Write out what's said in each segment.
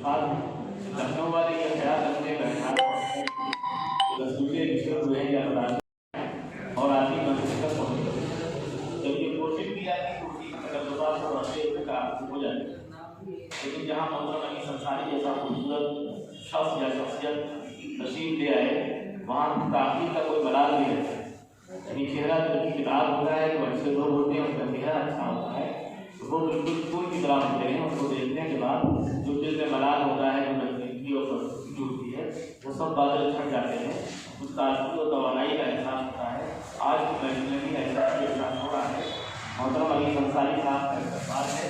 आज लखनऊ वाले ये ख्याल रखने का रसूले विश्व हुए या और आदमी मंजिल तक पहुँचे। जब ये कोशिश की जाती है उसकी तकल्लुफ़ात और रस्ते का हो जाती है, लेकिन जहाँ मौलाना अली अंसारी जैसा खूबसूरत शख्स या शख्सियत तशरीफ ले आए वहाँ ताक़ीद का कोई मलाल नहीं रहता। यानी चेहरा जो कि किताब होता है तो अच्छे लोग होते हैं, उसका चेहरा अच्छा होता है तो वो बिल्कुल फूल की तरह होते हैं। उसको देखने के बाद जो दिल में मलाल होता है, जो नजदीकी और संस्कृति होती है, वो सब बादल छट जाते हैं, उस ताज़गी और तवानाई का एहसास होता है। आज की महफिल में भी ऐसा एहसास हो रहा है। मोहतरम अली अंसारी साहब का इस्तक़बाल है।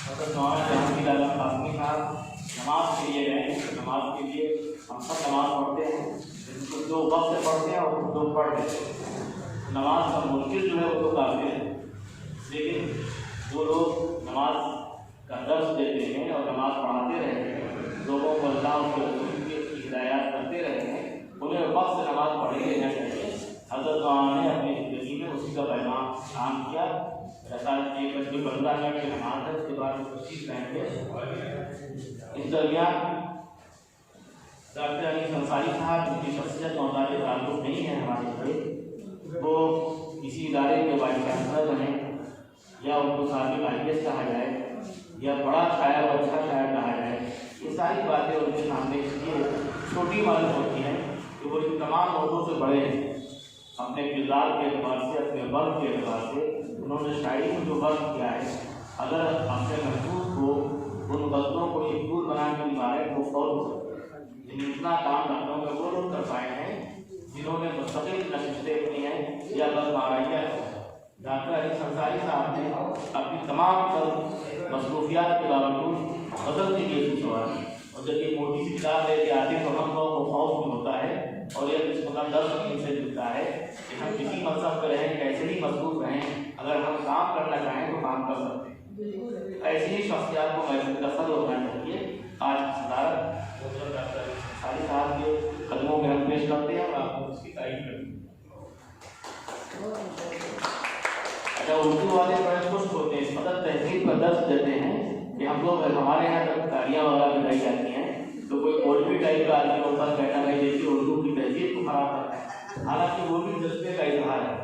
मतलब मौलाना जहांगीर आलम कासमी साहब नमाज के लिए गए, नमाज के लिए हम सब नमाज पढ़ते हैं, कुछ लोग वक्त से पढ़ते हैं और कुछ लोग पढ़ देते हैं। नमाज का मुश्किल जो है वो तो काफी है, लेकिन वो लोग नमाज का दर्स देते हैं और नमाज पढ़ाते रहते हैं, लोगों को अल्लाह की हिदायत करते रहते हैं, उन्हें वक्त से नमाज पढ़ी लेना चाहिए। हज़रत ने अपनी ज़िंदगी में उसी का पैगाम काम किया। ऐसा एक बज के 15 मिनट की नमाज है, उसके बाद वो सीख रहेंगे। इस दरमियान डॉक्टर अली अंसारी साहब, जिनकी शख्सियत मौलाना ताल्लुक़ नहीं है हमारे से, वो किसी इदारे के वाइस चांसलर बने या उनको साबिक़ IAS कहा जाए या बड़ा शायर और अच्छा शायर कहा जाए, ये सारी बातें उनके सामने इसलिए छोटी मालूम होती हैं कि वो इन तमाम लोगों से बड़े हैं। अपने किरदार के एतबार से, अपने वर्क के एतबार से उन्होंने शायरी में जो वर्क किया है, अगर अपने महसूस हो उन गज़लों को एक फूल बनाने की मारे वो फौज हो सकते हैं। इतना काम लखनऊ में वो लोग कर पाए हैं जिन्होंने मुस्तकिल नशिस्तें की हैं या बस माराइया है। डॉक्टर अली अंसारी साहब ने अपनी तमाम मसरूफियात के बावजूद गज़ल के लिए सवाल, और जब ये मोटी सी किताब लेके आते हैं तो हम लोग को खौफ भी होता है और यह किस्म दर्द से मिलता है कि हम किसी मकसद पर रहें, कैसे ही मसरूफ रहें, अगर हम काम करना चाहें तो काम कर सकते हैं। ऐसी ही शख्सियात को महफिल का सदर होना चाहिए। आज की सदारत डॉक्टर अली अंसारी साहब के कदमों में हम पेश करते हैं और आपको उसकी तारीफ करते हैं। अच्छा, उर्दू वाले बड़े खुश होते हैं, इस मदद तहजीब का दर्ज देते हैं कि हम लोग हमारे यहाँ जब तालियाँ वगैरह बनाई जाती हैं तो कोई मौलवी टाइप का आदमी ऊपर कहना नहीं, देखिए उर्दू की तहजीब को खराब करता है, हालांकि वो भी जज्बे का इजहार है।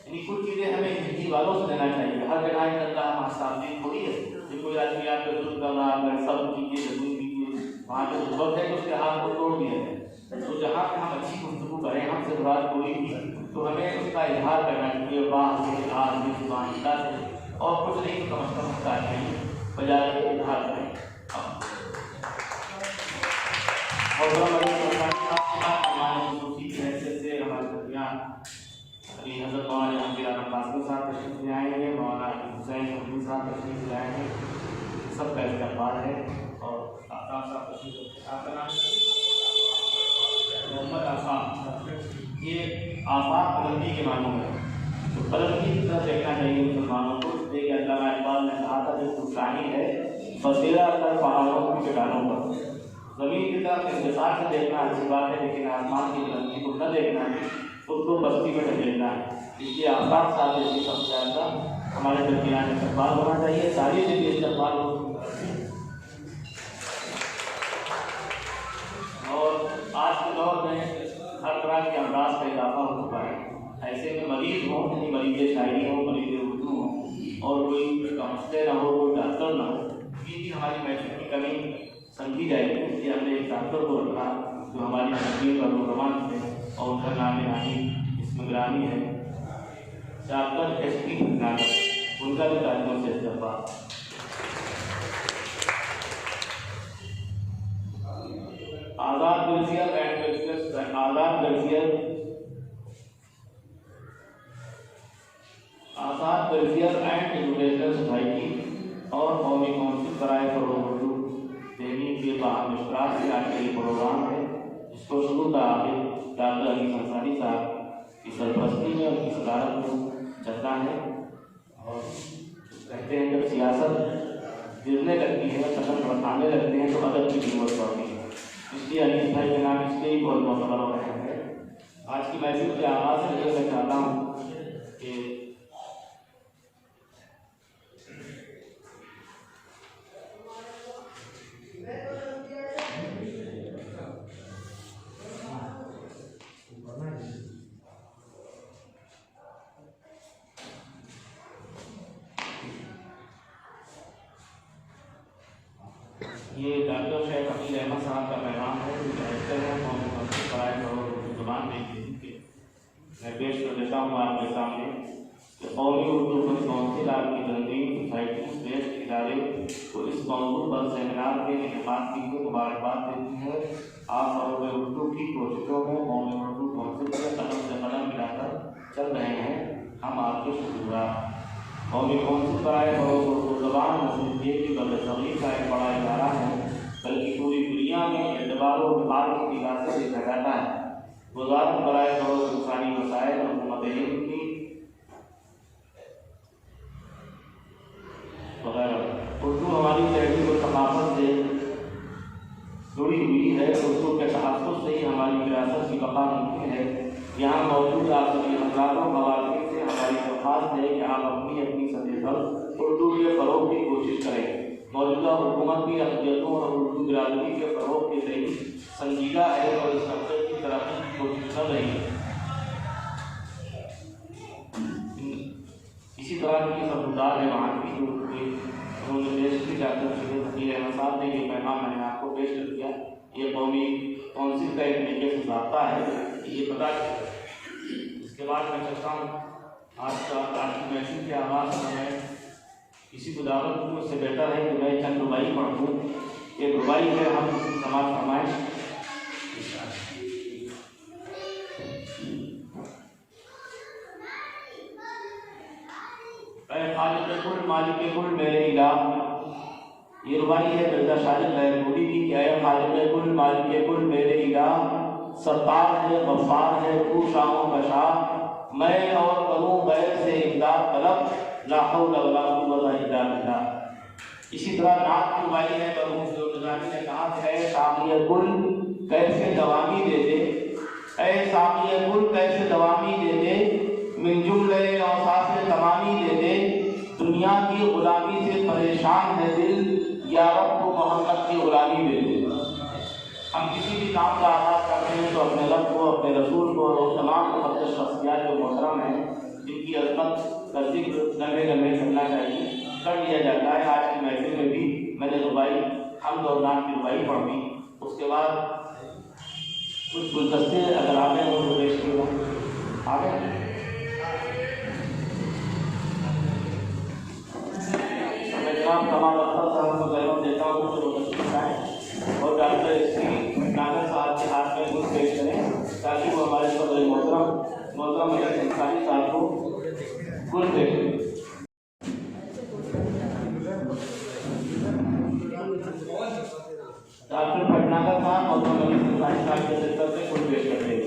यानी कुछ चीज़ें हमें हिंदी वालों से देना चाहिए। हर जगह अल्लाह सामने थोड़ी है कि कोई आदमी आपको जुल्म कर रहा है, सब कीजिए जरूर कीजिए, वहाँ पे जरूरत है कि उसके हाथ को तोड़ दिया जाए। तो जहाँ पे हम अच्छी गुफ्तगू करें, हमसे बात कोई भी, तो हमें उसका इजहार करना चाहिए, वाह से आज भी जुबान से, और कुछ नहीं तो कम से कम उसका चाहिए बजाय इजहार करें। और हमारे दरमियान अभी हज़रत मौलाना जहांगीर आलम कासमी साहब तशरीफ ले आएंगे, मौलाना हुसैन नकवी साहब तशरीफ ले आएंगे, सबका इस्तक़बाल है। और आफ़ाक़ साहब तशरीफ, आपका नाम मोहम्मद आफ़ाक़, ये आफ़ाक़ बुलंदी के मानों में, तो बुलंदी की तरफ देखना चाहिए मुसलमानों को। देखिए अल्लामा इक़बाल ने कहा था जो शाही है बसेरा कर पहाड़ों की चट्टानों पर, ज़मीन की तरफ इंतज़ार से देखना अच्छी बात है, लेकिन आसमान की बुलंदी को न देखना है, उसको बस्ती में ढकेलना है। इसलिए आफ़ाक़ साहब जैसी शख्सियत का हमारे दरमियान इस्तक़बाल होना चाहिए, सारी जगह इस्तक़बाल हो। और आज के दौर में हर तरह के अमराज का इजाफा हो चुका है। ऐसे में मरीज़ हों, यानी मरीज़ शायरी हो, मरीज़ उर्दू हो, और कोई काउंसलर ना हो, कोई डॉक्टर ना हो, ये भी हमारी महफिल की कमी समझी जाएगी। इसलिए हमने एक डॉक्टर को रखा जो हमारी महफिल का रुकमान थे और उनका नाम इसमें ग्रामी है डॉक्टर SP नागर, उनका भी तारीखों से इस्तेफा। आज़ाद वेलफेयर एंड एजुकेशनल सोसाइटी और कौमी काउंसिल बराए फरोग़ उर्दू दिल्ली के बाहम इश्तराक से आज के प्रोग्राम है, जिसको शुरू का आखिर डॉक्टर अली अंसारी साहब की सरपरस्ती में, उनकी सदारत में चलता है। और कहते हैं जब सियासत गिरने लगती है, कदम बढ़ाने लगते हैं तो अदब की कीमत पड़ती है। इसलिए अली भाई के नाम इसलिए ही बहुत मौका हो रहे हैं। आज की महफिल के आगाज़ से मैं चाहता हूँ कि ये डॉक्टर शेख अकील अहमद साहब का पैगाम है, जो डायरेक्टर हैं कौमी काउंसिल फराइज और उर्दू ज़बान में के मैं पेश कर देता हूँ आपके सामने कि कौमी उर्दू काउंसिल आपकी तंजीम सोसाइटी श्रेष्ठ इदारे को इस मौजूद पर सेमिनार के इनेकाद की मुबारकबाद देती है। आप फरोग़ उर्दू की कोशिशों में कौमी उर्दू काउंसिल के कदम से कदम मिलाकर चल रहे हैं, हम आपके शुक्रगुज़ार। कौमी काउंसिल फराइज और उर्दू ज़बान न सिर्फ ये कि बल्कि का एक बड़ा इदारा है, बल्कि पूरी दुनिया में एतबार और विभाग की निगाह से देखा जाता है। वज़ारत बराए फ़रोग़ इंसानी मसाइल और हुकूमत हिंद की वगैरह। उर्दू हमारी तहज़ीब और सक़ाफ़त से जुड़ी हुई है। उर्दू के तहफ़्फ़ुज़ से ही हमारी विरासत की बक़ा मुमकिन है। यहाँ मौजूद आप सभी हज़रातों ख़वातीन से हमारी दरख्वास्त है कि आप अपनी सतह पर उर्दू के फ़रोग़ की कोशिश करें। मौजूदा हुकूमत की अक़लियतों और उर्दू बिरादरी के फ़रोग़ के लिए संजीदा है और इस मकसद की तरक्की की कोशिश कर रही है। इसी तरह की सबूतात है वहाँ की जो उन्होंने देश की डॉक्टर शेख अकील अहमद साहब ने ये पैगाम मैंने आपको पेश कर दिया। ये कौमी काउंसिल का एक तरीके से ज़ाब्ता है, ये पता। इसके बाद मैं चाहता हूँ आज की महफिल के आगाज़ में मैं किसी को दावत दूँ, उससे बेहतर है कि मैं चंद रुबाई पढ़ दूँ। एक रुबाई है हम समाज फरमाइश। खालिक़ कुल मालिक कुल मेरे इलाह, ये रुबाई है मिर्ज़ा शाहिद महमूदी की। क्या है खालिक़ कुल मालिक कुल मेरे इलाह, सत्तार है गफ़्फ़ार है तू शाहों का शाह, मैं और करूँ गैर से इमदाद तलब, ला हौला वला कुव्वता इल्ला बिल्लाह। इसी तरह नात की रुबाई है मरहूम जो निज़ामी ने कहा है साक़िए कुल कैसे दवामी दे दे, ऐ साक़िए कुल कैसे दवामी दे दे, मिन जुमले औसाफ़े तमामी दे दे, दुनिया की गुलामी से परेशान है दिल, या रब को मोहम्मद की गुलामी दे दे। हम किसी भी काम का आगाज़ करते हैं तो अपने रब को, अपने रसूल को और तमाम मुक़द्दस शख़्सियात जो मोहतरम हैं जिनकी अज़मत का ज़िक्र लम्हे लम्हे करना चाहिए, कर लिया जाता है। आज की महफिल में भी मैंने रुबाई हम दौरान की रुबाई पढ़ दी। उसके बाद कुछ गुलदस्ते अगर आ गए वो पेश किए आ गए। जनाब कमाल अख्तर साहब को जरूर देता हूँ जो बताएँ और डॉक्टर इसकी नागर साहब के हाथ में गुल पेश करें ताकि वो हमारे सदर मोहतरम अंसारी साहब को गुल पेश करें। डॉक्टर भटनागर साहब मोहतरम अंसारी साहब के तरफ से गुल पेश करते हैं।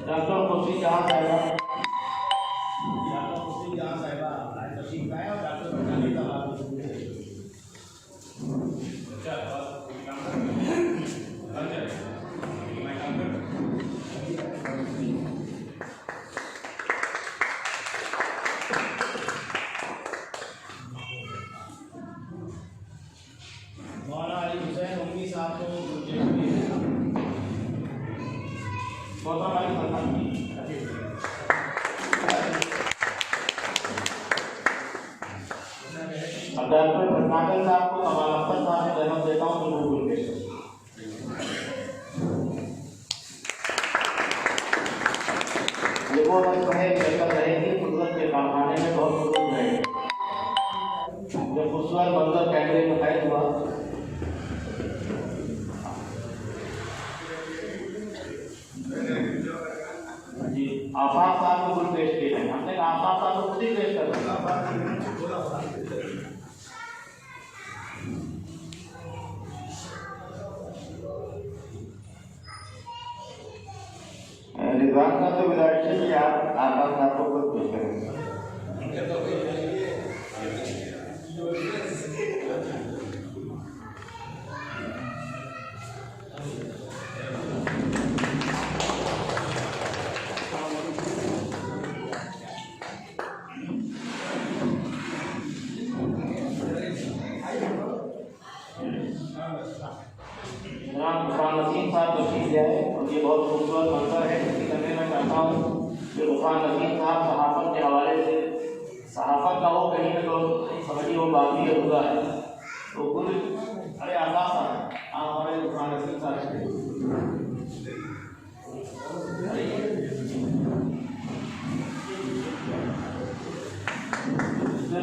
डॉक्टर खुशी जहाँ साहिबा तशरीफ लाए और डॉक्टर भटनागर का बात मौलाना अली हुसैन उम्मी साहब को डॉक्टर भटनागर साहब को कमाल अख्तर साहब से रहमत देता हूँ तो वो बोल ये वो वक्त है चलकर रहेगी कुदरत के कारखाने में बहुत खूबसूरत रहेगी। जब खूबसूरत मंजर कैमरे में कैद हुआ जी आफाक साहब को कुल पेश किए हैं। हमने आफाक साहब को खुद ही पेश कर रिजवान का तो गुजारिश है कि आप आफाक साहब को खुद पेश करेंगे। जनाब नसीम साहब तशरीफ ले आए। ये बहुत खूबसूरत मंजर है। इसी करने मैं चाहता हूँ कि गुफान नसीम साहब सहाफ़त के हवाले से, सहाफ़त का हो कहीं तो समझिए वो बाकी अधूरा है, तो कुल अरे आकाश है हमारे गुफान नसीम साहब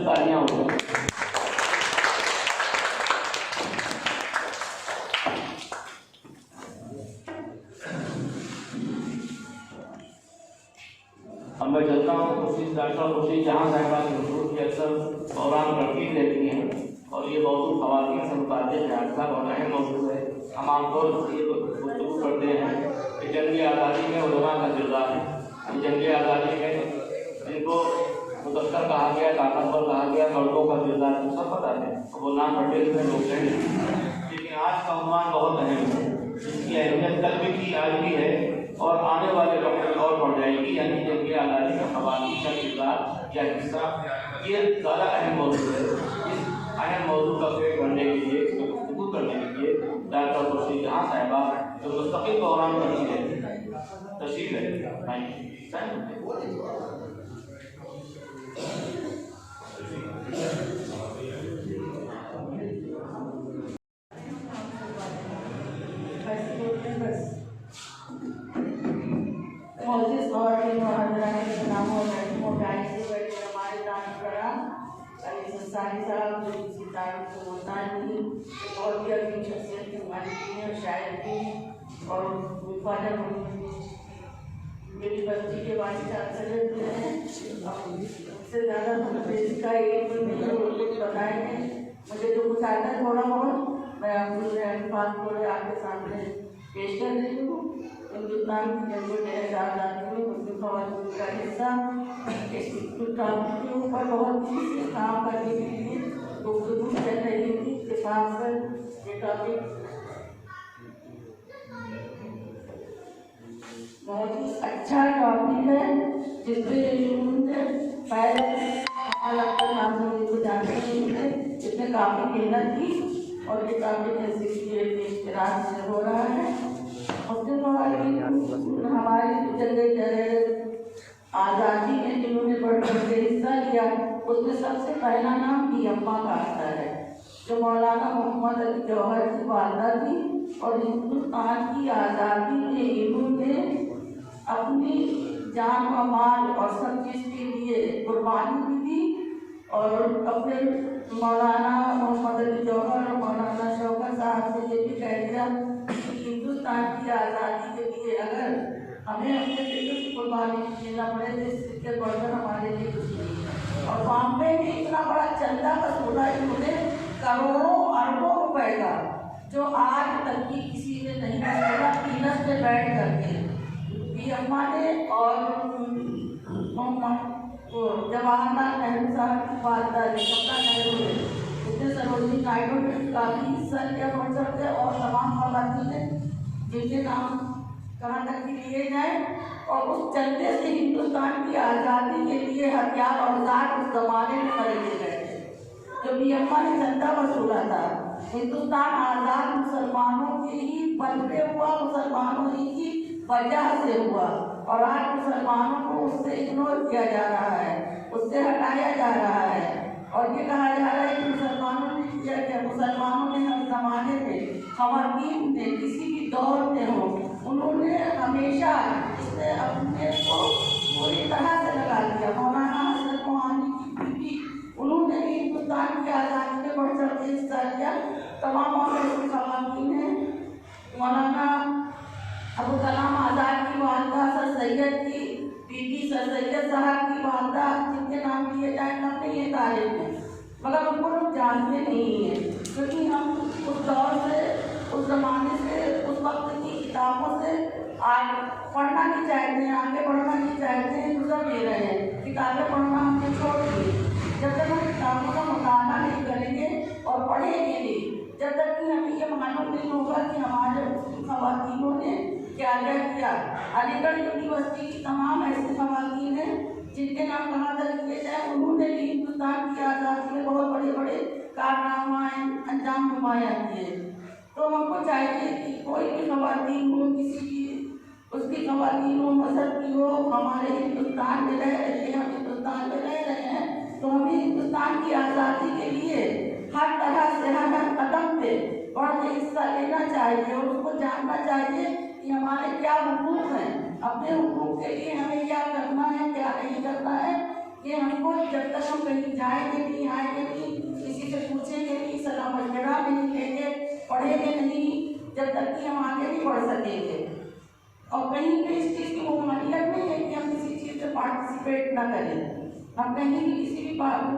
तालियां हो गई। अब मैं चलता हूँ कोशिश डॉक्टर कोशिश जहाँ साहिबा की अक्सर दौरान करती रहती हैं और ये मौजूद ख़वातीन से मुताल्लिक़ है, अक्सर और अहम मौजूद है। हम आमतौर पर ये गुफ्तगू करते हैं कि जंग आज़ादी में उलमा का किरदार है। जंग आज़ादी में जिनको मुदक्कर कहा गया, ताकतवर कहा गया, मर्दों का किरदार सब बताते हैं, तो वो नाम रटे हुए लोग हैं। लेकिन आज का उन्वान बहुत अहम है, इसकी अहमियत कल भी थी, आज भी है और आने वाले वक्त में और बढ़ जाएगी। यानी जंग आज़ादी में ख़वातीन का किरदार या हिस्सा, ये ज़्यादा अहम मौजूद है। इस अहम मौजूद का पेट भरने के लिए, इसमें गुफ्तगू करने के लिए डॉक्टर खुर्शीद जहाँ साहिबा जो मुस्तक़िल दौरान करती है तशरीफ़ है। संसारी साहब जो किसी तारीफ को होता नहीं, और भी अपनी शख्सियत की मालिकी और शायर की और मुफादर मेरी बस्ती के वालिद चांसलर हैं। उससे ज़्यादा इसका एक कुछ बताएंगे। मुझे जो कुछ आता है थोड़ा बहुत मैं आपको आपके सामने पेश कर रही हूँ। हिंदुस्तान की जंग आज़ादी में मुस्लिम ख़वातीन का हिस्सा के ऊपर बहुत ही काम करने के लिए गुफ्तगू चल रही थी। किताब पर ये टॉपिक बहुत ही अच्छा टॉपिक है, जिसमें पहले नाम को जानते हैं, इसमें काफ़ी मेहनत की और ये काफ़ी ऐसे से हो रहा है। उसके बाद हमारी जगह आज़ादी में जिन्होंने बढ़ के हिस्सा लिया, उसमें सबसे पहला नाम भी अम्मा का आता है, जो मौलाना मोहम्मद अली जौहर की वालदा थी और हिंदुस्तान की आज़ादी में इन्होंने अपनी जान और माल और सब चीज़ के लिए कुर्बानी भी दी। और अपने मौलाना मोहम्मद अली जौहर और मौलाना शौकत साहब से ये भी कह दिया कि हिंदुस्तान की आज़ादी के लिए अगर हमें अपने दिल की कुर्बानी देना पड़े तो इससे बढ़कर हमारे लिए कुछ नहीं है। और बॉम्बे में इतना बड़ा चंदा वसूला इन्होंने करोड़ों अरबों रुपए का, जो आज तक की किसी ने नहीं वसूला, कीनस पे बैठ करके भी अम्मा ने और जवाहरलाल नेहरू साहब की वालदा ने, कमला नेहरू ने, उसने सरोजनी नायडू ने काफ़ी हिस्सा लिया बढ़ चढ़ के, और तमाम ख़वातीन ने जिनके नाम कहाँ तक भी लिए जाए। और उस चलते से हिंदुस्तान की आज़ादी के लिए हथियार और औजार उस जमाने में खरीदे गए थे। जो भी अम्मा ने चंदा वसूला था, हिंदुस्तान आज़ाद मुसलमानों के ही बनते हुआ, मुसलमानों ही की वजह से हुआ, और आज मुसलमानों को उससे इग्नोर किया जा रहा है, उससे हटाया जा रहा है। और ये कहा जा रहा है कि मुसलमानों ने किया क्या, मुसलमानों ने हर ज़माने में, ख़वातीन ने किसी भी दौर में हो, उन्होंने हमेशा इससे अपने को पूरी तरह से लगा दिया। मौलाना हसन मोहानी की बीवी, उन्होंने भी हिंदुस्तान की आज़ादी में बढ़ चढ़ के हिस्सा लिया। तमाम और ऐसी ख़वातीन हैं, मौलाना अबू कलाम आज़ाद की वालदा, सर सैयद की बीबी, सर सैयद साहब की वालदा, जिनके नाम लिए जाए तब नहीं है तारीख में, मगर उनको लोग जानते नहीं हैं, क्योंकि हम उस दौर से, उस ज़माने से, उस वक्त की किताबों से आज पढ़ना नहीं चाहते हैं, आगे बढ़ना नहीं चाहते हैं, गुजर ले रहे हैं। किताबें पढ़ना हमने छोड़ दी। जब तक हम किताबों का मुताला नहीं करेंगे और पढ़ेंगे नहीं, जब तक कि हमें ये मालूम नहीं होगा कि हमारे ख़वातीनों ने क्या क्या किया। अलीगढ़ यूनिवर्सिटी की तमाम ऐसी ख़वातीन हैं जिनके नाम कहाँ तक लिए जाए, उन्होंने भी हिंदुस्तान की आज़ादी में बहुत बड़े बड़े कारनामा अंजाम नुमाया किए। तो हमको चाहिए कि कोई भी ख़वातीन हो, किसी भी ख़वातीन हो, मजहब की हो, हमारे हिंदुस्तान में रह रहे हैं, हम हिंदुस्तान में रह रहे हैं, तो हमें हिंदुस्तान की आज़ादी के लिए हर तरह से हर कदम पे बढ़ के हिस्सा लेना चाहिए और उसको जानना चाहिए कि हमारे क्या हुकूक हैं, अपने हुकूक के लिए हमें क्या करना है, क्या नहीं करना है। ये हमको जब तक हम कहीं जाएंगे नहीं, आएंगे नहीं, किसी से पूछेंगे नहीं, सलाह मशवरा भी नहीं लेंगे, पढ़ेंगे नहीं, जब तक कि हम आगे नहीं बढ़ सकेंगे। और कहीं भी इस चीज़ की ममलियत नहीं है कि हम किसी चीज़ में पार्टिसिपेट ना करें। हम कहीं भी किसी भी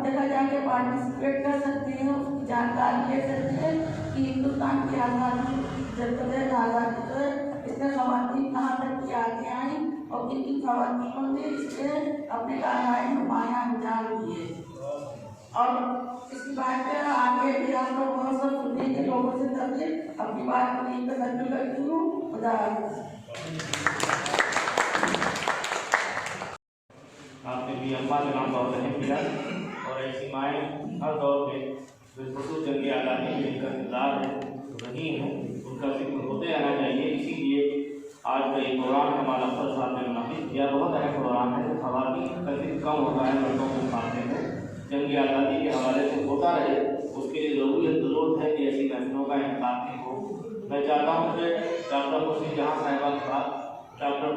जगह जाके पार्टिसिपेट कर सकते हैं, उसकी जानकारी ले सकते हैं कि हिंदुस्तान की आज़ादी जद्दोजहद आज़ादी जो है इसमें ख़वातीन कहाँ तक की आगे आई और किन किन ख़वातीनों ने इसमें अपने कारनामे नुमायाँ अंजाम दिए। और इसकी बात में आगे भी आप लोग बहुत सब सुनेंगे लोगों से, तभी अपनी बात को यहीं पर खत्म करती हूँ। खुदा हाफ़िज़। आपने भी अम्मा के नाम बहुत अहम किया और ऐसी माएँ हर दौर में बिलखुसूस जंग आज़ादी में जिनका किरदार है रही हैं, उनका जिक्र होते रहना चाहिए। इसीलिए आज का ये प्रोग्राम हमारा अफसर साहब ने मुनाफिज किया, बहुत अहम प्रोग्राम है। ख़वातीन का जिक्र कम होता है मर्दों के सामने में, जंग आज़ादी के हवाले से होता रहे, उसके लिए ज़रूरत है कि ऐसी महफिलों का इंतज़ाम हो। मैं चाहता हूँ कि डॉक्टर खुर्शीद जहाँ साहिबा के साथ डॉक्टर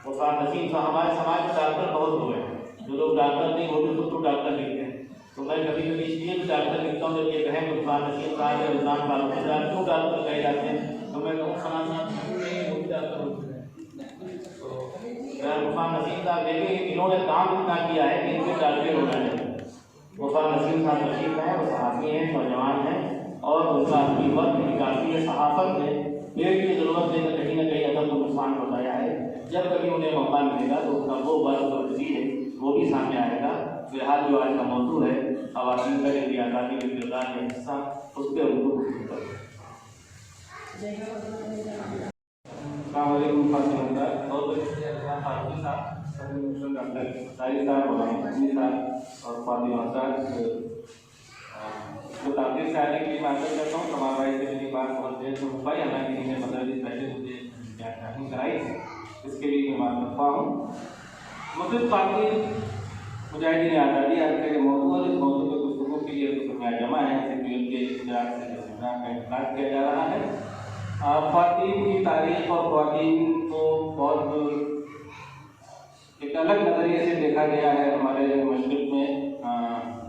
वफ़ार नसीम साहब, हमारे समाज में डॉक्टर बहुत हुए हैं, जो लोग डॉक्टर नहीं वो भी खुद को डॉक्टर लिखते हैं। तो मैं कभी कभी इसलिए भी डॉक्टर लिखता हूँ जब ये कहें कि वफ़ार नसीम साहब या रिजवान फारूकी साहब क्यों डॉक्टर कहे जाते हैं, तो मैं कहूँ सना साहब वो भी डॉक्टर होते हैं। तो वफ़ार नसीम साहब देखें इन्होंने काम इतना किया है कि इनसे डॉक्टर होना चाहिए। वफ़ार नसीम साहब तशरीफ हैं, वो सहाफ़ी हैं, नौजवान हैं और उनका अपनी वक्त निकासी है सहाफ़त में पेड़ की ज़रूरत है, कहीं ना कहीं अदब को नुकसान बताया है। जब कभी उन्हें मौका मिलेगा तो उनका वो वर्क और जी है वो भी सामने आएगा। फिलहाल जो आज का मौजूद है ख़वातीन का जंग आज़ादी में किरदार का हिस्सा, उस पर उनको फारूकी साहब, डॉक्टर साहिब साहब और फातिमा साहब तो ताक़ीद से आने के लिए मैं आशा करता हूँ। तमाम भाई से मेरी बात बहुत देर से हो पाई, हालांकि इन्हें 15 दिन पहले मुझे व्याख्यान कराई, इसके लिए मैं बात करता हूँ। मुस्लिम पार्टी मुजाहिदीन आज़ादी आज का ये मौजूद और इस मौजूद पर गुफ्तगू के लिए कुछ जमा है, सिक्योरिटी के इजलास से सेमिनार का इंतज़ार किया जा रहा है। ख़वातीन की तारीख़ और ख़वातीन को बहुत एक अलग नज़रिए से देखा गया है हमारे मशरिक़ में,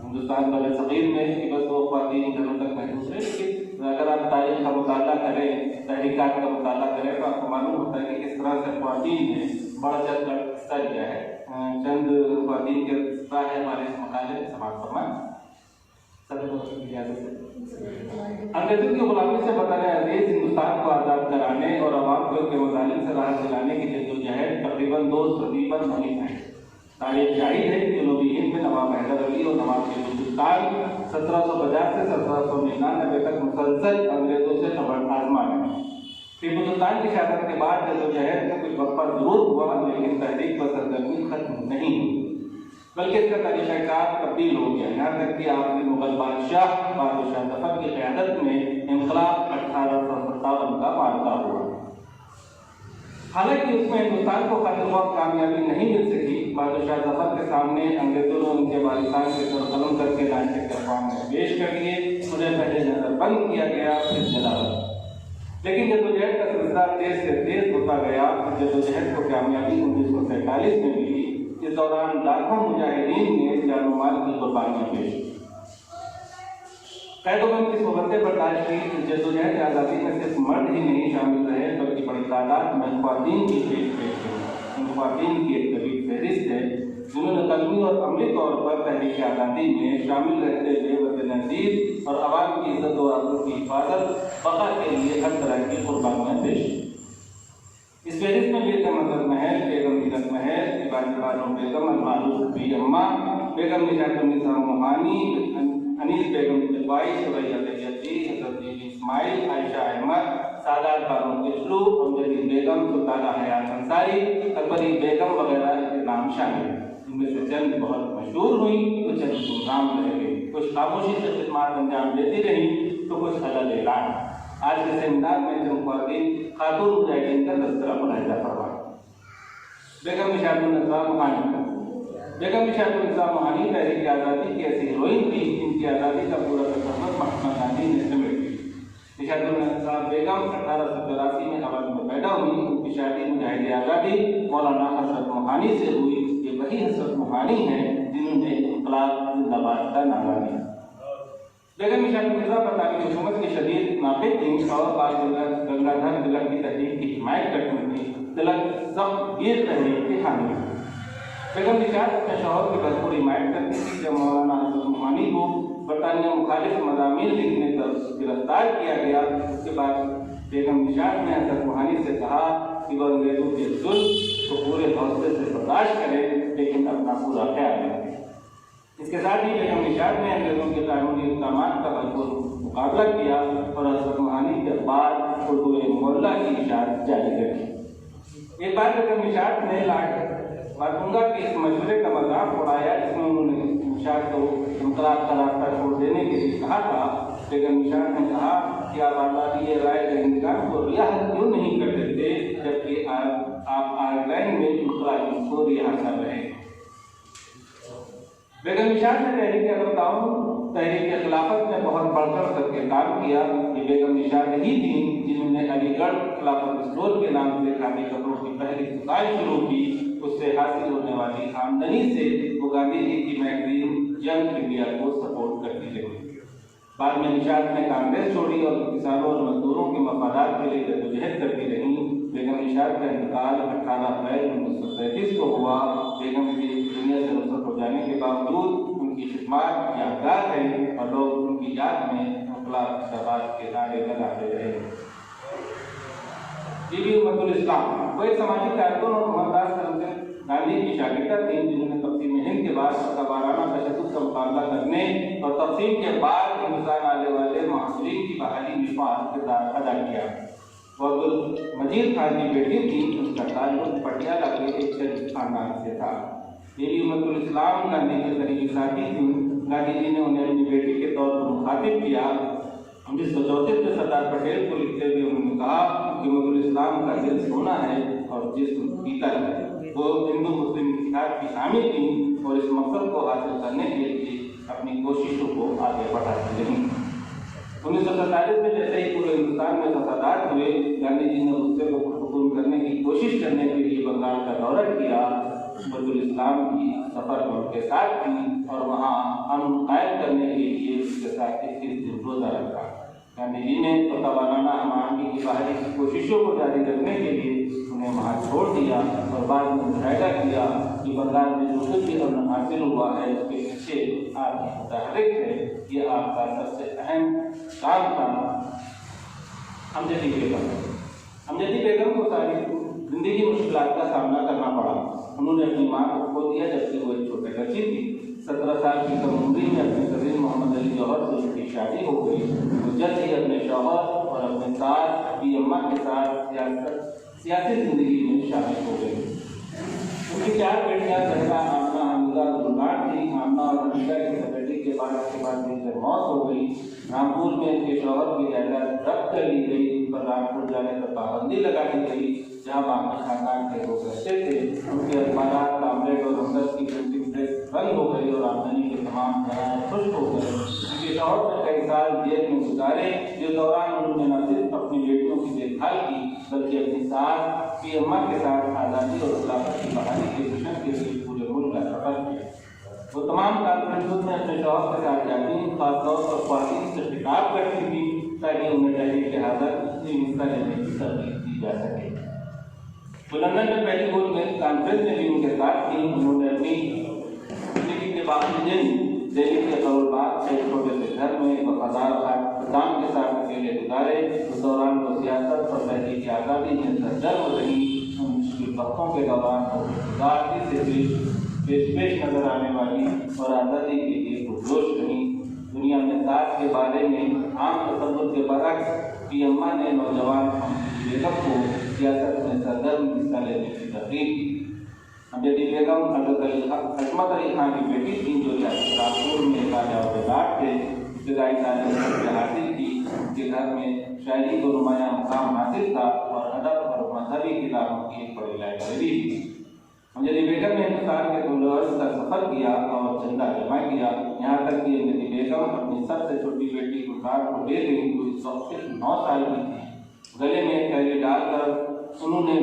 हिंदुस्तान बल सग़ीर में, कि बस वो ख़वातीन घरों तक महसूस है। लेकिन अगर आप तारीख़ का मुताला करें, तहरीकात का मुताला करें तो आपको मालूम होता है कि किस तरह से ख़वातीन ने बढ़ चढ़ कर हिस्सा लिया है। चंद ख़वातीन के हिस्सा है हमारे इस मुकाबले में समाज फरमान। अंग्रेज़ों की ग़ुलामी से बतौर अज़ीज़ हिंदुस्तान को आज़ाद कराने और अवाम को उनके मज़ालिम से राहत दिलाने की जद्दोजहद तकरीबन 2 सदी पर मुहित है। तारीख़ जाहिर है कि जनूबी हिंद में नवाब हैदर अली और नवाब हिंदुस्तान 1750 से 1799 तक मुसलसल अंग्रेज़ों से नबर्द आजमा है। टीपू सुल्तान की शहादत के बाद जद्दोजहद में कुछ वक़्फ़ा ज़रूर हुआ, लेकिन तहरीक व सरगर्मी खत्म नहीं हुई, बल्कि इसका तरीक़ाकार तब्दील हो गया। यहाँ तक कि आपने मुग़ल बादशाह ज़फ़र की क़यादत में इनक़लाब 1857 का मार्का हुआ। हालांकि उसमें हिंदुस्तान को ख़त्म कामयाबी नहीं मिल सकी। बादशाह ज़फ़र के सामने अंग्रेज़ों ने उनके वालिदान के सरकलम करके लाने के अफ़वाह में पेश कर दिए। उन्हें पहले नज़रबंद किया गया, फिर जलावत। लेकिन जद्दोजहद का सिलसिला तेज़ से तेज़ होता गया। जद्दोजहद को कामयाबी 1947 में मिली। इस दौरान लाखों मुजाहिदीन ने जान माल की कुर्बानियाँ पेश की। कैदोबंद की सोबतें बर्दाश्त की। जद्दोजहद आज़ादी में सिर्फ मर्द ही नहीं शामिल रहे, बल्कि बड़ी तादाद में ख़वातीन की पेश इन ख़वातीन की एक तवील फहरिस्त है जिन्होंने कलमी और अमली तौर पर तहरीक आज़ादी में शामिल रहते हुए वतन अज़ीज़ और अवाम की इज़्ज़त व आबरू की हिफाजत बका के लिए हर तरह की कुर्बानियाँ पेश की। इस फहरिस्त में बेगम अज़र महल, बेगम सीरत महल, इबादत बानो बेगम, अलमारूफ बी अम्मा, बेगम निजातुन्निसा मोहानी, अनीस बेगम इकबाई, सुरैया तैयबी, हज़रत इस्माइल, आयशा अहमद, सादात बानो किचलू, अमजदी बेगम, सुल्ताना हयात अंसारी, अकबरी बेगम वगैरह के नाम शामिल हैं। इनमें से चंद बहुत मशहूर हुई तो चंद गुमनाम रह गई, कुछ खामोशी से खिदमत अंजाम देती रही तो कुछ अलग ऐलान। आज के सेमिनार में चंद ख़वातीन खातून मुजाहिदीन का तज़किरा मुलाहिज़ा फरमाएं। बेगम निशातुन्निसा मोहानी। बेगम निशातुन्निसा मोहानी तहरीक आज़ादी की ऐसी हीरोइन थी जिनकी आज़ादी का पूरा तसव्वुर महात्मा गांधी ने समेट दिया। निशातुन्निसा बेगम 1884 में अवध में पैदा हुई। उनकी शादी मुजाहिद आज़ादी मौलाना हजरत मोहानी से हुई। ये वही हजरत मोहानी है जिन्होंने इन्क़िलाब जिंदाबाद का नारा दिया। बेगम निशातुन्निसा बरतानी हुकूमत की शदीद नाक़िद थी और बाल गंगाधर तिलक की तहरीक की हिमायत करती थी। तिलक सख्त वीर तहरीक की हामी थी। बेगम निशात अपने शौहर की भरपूर हिमायत करती थी। जब मौलाना हजरत मोहानी को बरतानिया मुखालिफ मज़ामीन लिखने पर गिरफ्तार किया गया, उसके बाद बेगम निशात ने हजरत मोहानी से कहा कि वह अंग्रेजों के जुल्म को पूरे हौसले से बर्दाश्त करें, लेकिन अपना पूरा ख्याल रखें। इसके साथ ही बेगम निशात ने अंग्रेजों के कानूनी इक़दाम का भरपूर मुकाबला किया और हजरत मोहानी के बाद उर्दू मोहल्ला की इशाअत जारी रखी। एक बार बेगम निशात ने मातुंगा के इस मशवरे का मजाक उड़ाया जिसमें उन्होंने निशात को इन्क़िलाब का रास्ता छोड़ देने के लिए कहा था। बेगम निशात ने कहा कि आप आज़ादी राय दहिंदगान को रियायत क्यों नहीं कर देते, जबकि आप आयरलैंड में इन्क़िलाबियों को रिहा कर रहे हैं। बेगम निशात ने तहरीक खिलाफत में बहुत बढ़-चढ़ करके काम किया। ये बेगम निशात ही थी जिन्होंने अलीगढ़ खिलाफत स्टोर के नाम से खादी कपड़ों की पहली दुकान शुरू की। उससे हासिल होने वाली आमदनी से वो गांधी जी की मैगजीन यंग इंडिया को सपोर्ट करती रही। बाद में निशात ने कांग्रेस छोड़ी और किसानों और मजदूरों के मफादात के लिए जद्दोजहद करती रही। बेगम निशात का इंतकाल 18 अप्रैल 1937 को हुआ। बेगम की दुनिया से रुखसत हो जाने के बावजूद उनकी खिदमत यादगार है और लोग उनकी याद में इन्क़िलाब जिंदाबाद के नारे लगाते रहे। बीबी उम्मतुल इस्लाम वो एक समाजी कारकुन और मोहनदास करमचंद गांधी की शागिर्दा थी जिन्होंने तक़सीम हिंद के बाद वाराना तशद्दुद का मुकाबला करने और तक़सीम के बाद हिंदुस्तान आने वाले महाजरीन की बहाली में किरदार अदा किया। वो अब्दुल मजीद खान की बेटी थी। उनका ताल्लुक पटियाला के एक शरीफ खानदान से था। बीबी उम्मतुल इस्लाम गांधी के करीबी साथी थी। गांधी जी ने उन्हें अपनी बेटी के तौर पर मुखातिब किया। 1934 में सरदार पटेल को लिखते हुए उन्होंने कहा कि उम्मतुल इस्लाम का दिल सोना है और जिस्म पीतल है। वो हिंदू मुस्लिम इत्तेहाद की हामिल थी और इस मकसद को हासिल करने के लिए अपनी कोशिशों को आगे बढ़ाती रहीं। 1947 में जैसे ही पूरे हिंदुस्तान में फसादात हुए, गांधी जी ने गुस्से को पुरसुकून करने की कोशिश करने के लिए बंगाल का दौरा किया। उम्मतुल इस्लाम की सफ़र में उनके साथ थी और वहाँ अमन कायम करने के लिए उसके साथ 21 दिन रोज़ा रखा। गांधी जी ने वाराना अमानी की बहाली की कोशिशों को जारी रखने के लिए उन्हें वहाँ छोड़ दिया और बाद में मुशाहिदा किया कि बंगाल में जो कुछ भी अमन हासिल हुआ है उसके पीछे आपकी मुतहर्रिक है। ये आपका सबसे अहम काम था। अमजदी बेगम को सारी जिंदगी मुश्किलात का सामना करना पड़ा। उन्होंने अपनी माँ को खो दिया जबकि वो एक छोटे बच्ची थी। 17 साल की कम उम्र में अपने कज़िन मोहम्मद अली जौहर से उनकी शादी हो गई। वो जल्द ही अपने शौहर और अपने सास की अम्मा के साथ सियासी जिंदगी में शामिल हो गई। उनकी 4 बेटियां जहरा, आमना, हमीदा और गुलबान थी। आमना और हमीदा की बेटी के बाद उनकी मौत हो गई। रामपुर में उनके शौहर की जायदाद जब्त कर ली गई पर रामपुर जाने पर पाबंदी लगा दी गई जहाँ बाकी खानदान के लोग रहते थे। उनके अखबार कामरेड और हमदर्द की प्रिंटिंग प्रेस बंद हो गई और आमदनी के तमाम जराए खुश्क हो गए। उनके शौहर ने कई साल जेल में गुजारे। इस दौरान उन्होंने न सिर्फ अपनी बेटियों की देखभाल की बल्कि अपनी सास की अम्मा के साथ आज़ादी और खिलाफत की बहाली के मिशन के लिए पूरे मुल्क का सफर किया। वो तमाम कॉन्फ्रेंसों में अपने शौहर के साथ जाती, खासतौर पर ख्वातीन से खिताब करती थी ताकि उन्हें तहरीक आज़ाद में हिस्सा लेने की तरगीब दी जा सके। वो लंदन में पहली वर्ल्ड कॉन्फ्रेंस में भी उनके साथ थी। उन्होंने अपनी जिंदगी के बाकी दिन दिल्ली के करोलबाग से छोटे से घर में वफादार खानदान के साथ अकेले गुजारे। उस दौरान वो सियासत और तहरीक आज़ादी में सरगर्म रही। मुश्किल वक्तों के दौरान आज़ादी से पेश नजर आने वाली और आज़ादी के लिए पुरजोश रही। दुनिया में साथ के बारे में आम तसव्वुर के बरक्स की अम्मा ने नौजवान बेगम को सियासत में सरगर्म हिस्सा लेने की तरगीब दी। अमजदी बेगम हजरत अली खान की बेटी थी जो रामपुर में काजावदार थे। इब्तदाई तालीम हासिल की। उसके घर में शायरी को नुमाया मुकाम हासिल था और अदब और मजहबी किताबों की एक बड़ी लाइब्रेरी थी। अंजलि बेगम ने हिंदुस्तान के 2 वर्ष का सफर किया और चंदा जमा किया। यहाँ तक कि अंजलि बेगम अपनी सबसे छोटी बेटी गुलजार को ले गई जो इस वक्त सिर्फ 9 साल की थी। गले में थैली डालकर उन्होंने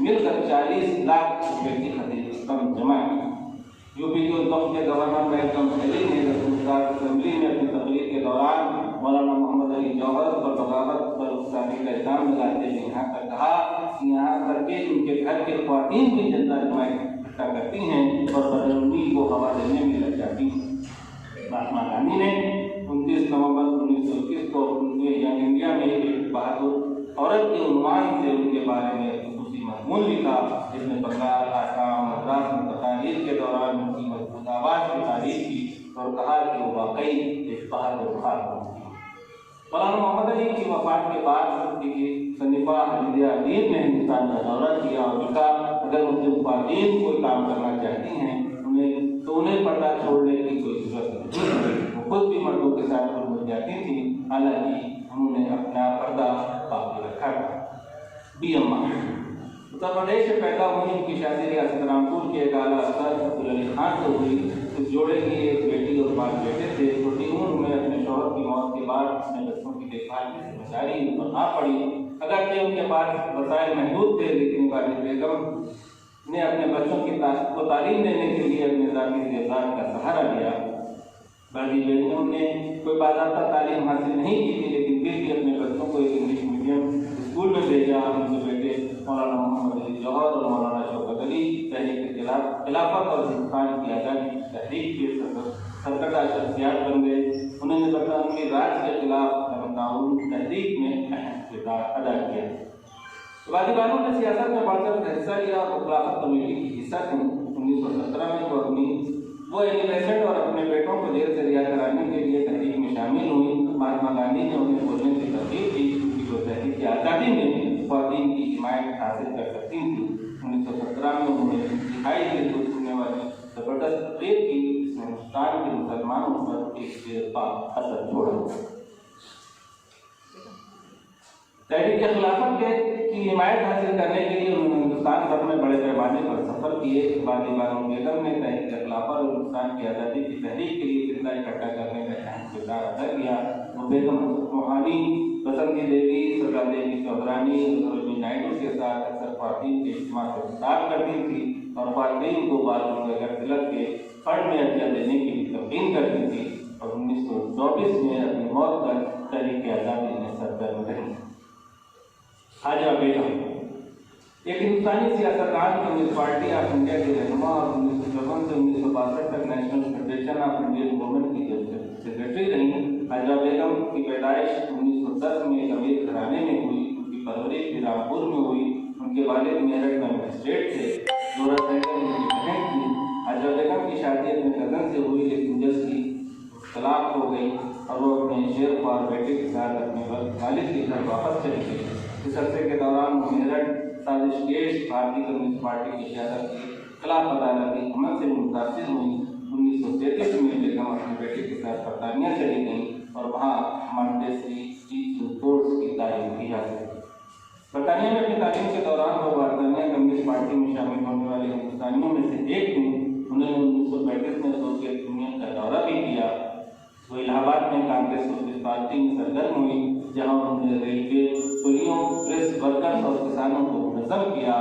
मिलकर 40 लाख रुपए की रकम जमा की। यूपी के उद्गम के गवर्नर महकम अली ने गुजरात असेंबली में अपनी तकरीर के दौरान मौलाना मोहम्मद अली जौहर पर बगावत पर उकसाने का इल्जाम लगाते हुए यहाँ तक कहा कि यहाँ तक के उनके घर के ख्वातीन भी चंदा जमा इकट्ठा करती हैं और बदरूनी को हवा देने में लग जाती हैं। महात्मा गांधी ने 29 नवंबर 1921 को यंग इंडिया में एक बहादुर औरत के उन्वान से उनके बारे में खुशी मजमून लिखा, जिसमें बंगाल, आसाम, मद्रास में तकारीर के दौरान उनकी मजबूत आवाज़ की तारीफ की और कहा कि वो वाकई एक बहादुर खातून थी। मौलाना मोहम्मद अली की वफात के बाद सनीफा हदीन ने हिंदुस्तान का दौरा किया और लिखा, अगर मुस्लिम ख्वातीन कोई काम करना चाहती हैं उन्हें पर्दा छोड़ने की कोई जरूरत नहीं है। वो खुद भी मर्दों के साथ घुल जाती थी, हालांकि उन्होंने अपना पर्दा बाकी रखा था। बी अम्मा उत्तर प्रदेश में पैदा हुई। उनकी शादी रियासत रामपुर के एक आला अफसर अब्दुल अली खान से हुई। इस जोड़े की एक बेटी और 5 बेटे थे। छोटी उम्र में अपने शौहर की मौत के बाद अपने बच्चों की देखभाल की जिम्मेदारी उन पर आ पड़ी। अगरचे उनके पास वसाइल महदूद थे, लेकिन वालिद बेगम ने अपने बच्चों को तालीम देने के लिए अपने जाती देवदार का सहारा लिया। वालिद बेगम ने कोई बाज़ाब्ता तालीम हासिल नहीं की थी, लेकिन फिर भी अपने बच्चों को एक इंग्लिश मीडियम स्कूल में भेजा। उनके बेटे मौलाना मोहम्मद अली जौहर और मौलाना शौकत अली तहरीक खिलाफत और हिंदुस्तान की आज़ादी की तहरीक के सरकर्दा शख्सियात बन गए। उन्होंने बरतानवी राज के खिलाफ तहरीक में अहम किरदार अदा किया। वालिबानों ने सियासत में बढ़कर हिस्सा लिया और खिलाफत कमेटी की हिस्सा थी। 1917 में वो एडोलेसेंट और अपने बेटों को जेल से रिहा कराने के लिए तहरीक में शामिल हुई। महात्मा गांधी ने उन्हें बोलने की तरकीब दी क्योंकि वो तहरीक की आज़ादी में ख्वातीन की हिमायत हासिल कर सकती थी। 1917 में उन्होंने दिखाई दिल को छूने वाली जबरदस्त तकरीर की, जिसने हिंदुस्तान के मुसलमानों पर एक बेनकाब असर छोड़ा। तहरीक खिलाफत की हिमायत हासिल करने के लिए उन्होंने हिंदुस्तान भर में बड़े पैमाने पर सफर किए। वालिबानों बेगम ने तहरीक खिलाफत और हिंदुस्तान की आज़ादी की तहरीक के लिए चंदा इकट्ठा करने में अहम किरदार अदा किया। वो बेगम मोहानी, बसंती देवी, सरला देवी चौधरानी, सरोजिनी नायडू के साथ अक्सर ख्वातीन के इज्तिमा से खिताब करती थी और ख्वातीन को बाल गंगाधर तिलक के फंड में हदिया देने की भी तलकीन करती थी और 1924 में अपनी मौत पर तहरीक आज़ादी में सरगर्म रही। हाजरा बेगम एक हिंदुस्तानी सियासतदान कम्युनिस्ट पार्टी ऑफ इंडिया के रहनुमा और 1954 से 1962 तक national federation of Indian women की सेक्रेटरी रही। हाजरा बेगम की पैदाइश 1910 में एक अमीर घराने में हुई। उनकी परवरिश भी रामपुर में हुई। उनके वालिद मेरठ में मजिस्ट्रेट थे। जोरा सहगल उनकी बहन थी। हाजरा बेगम की शादी अपने कज़न से हुई, लेकिन जल्द ही तलाक हो गई और वो अपने शेरख्वार बेटे के साथ अपने वालिद के घर वापस चली गई। इस अरसे के दौरान मेरठ साजिश केस भारतीय कम्युनिस्ट पार्टी की क़यादत के खिलाफ अदालती अमल से मुतासिर हुई। 1933 में बेगम अपने बेटे के साथ बरतानिया चली गई और वहाँ मॉन्टेसरी टीचिंग कोर्स की तालीम भी हासिल की। बरतानिया में अपनी तालीम के दौरान वो बरतानिया कम्युनिस्ट पार्टी में शामिल होने वाले हिंदुस्तानियों में से एक थी। उन्होंने 1935 में सोवियत यूनियन का दौरा भी किया। वो इलाहाबाद में कांग्रेस सोशलिस्ट पार्टी में सरगर्म हुई, जहाँ उन्होंने रेलवे, पुलियों, प्रेस वर्कर्स और किसानों को मुनज़्ज़म किया।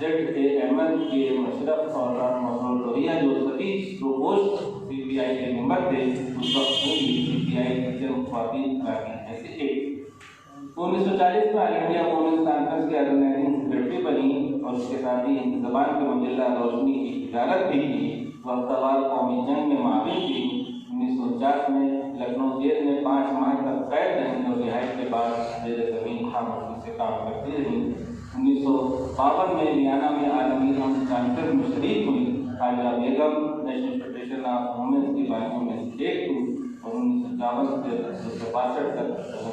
ZAML के मशरफ और मसरूर लोहिया जो सभी प्रोपोस्ट CPI के मेंबर थे, उस वक्त वो भी CPI के ख्वातीन अरकान में से एक। 1940 में ऑल इंडिया वुमेन्स कॉन्फ्रेंस के ऑर्गेनाइजिंग सेक्रेटरी बनी और उसके साथ ही हिंदी ज़बान के मुजल्ला रोशनी की इजाज़त भी की। वह हफ्तावार कौमी जंग में माविन थी। 1949 में लखनऊ जेल में 5 माह तक कैद रही और रिहाई के बाद जेर ज़मीन खामोशी से काम करती रही। 1952 में लियाना में आलमी कॉन्फ्रेंस में शरीक हुई। हाजरा बेगम नेशनल फेडरेशन ऑफ वुमेन्स की बानियों में से एक थी और 1952 से 1962 तक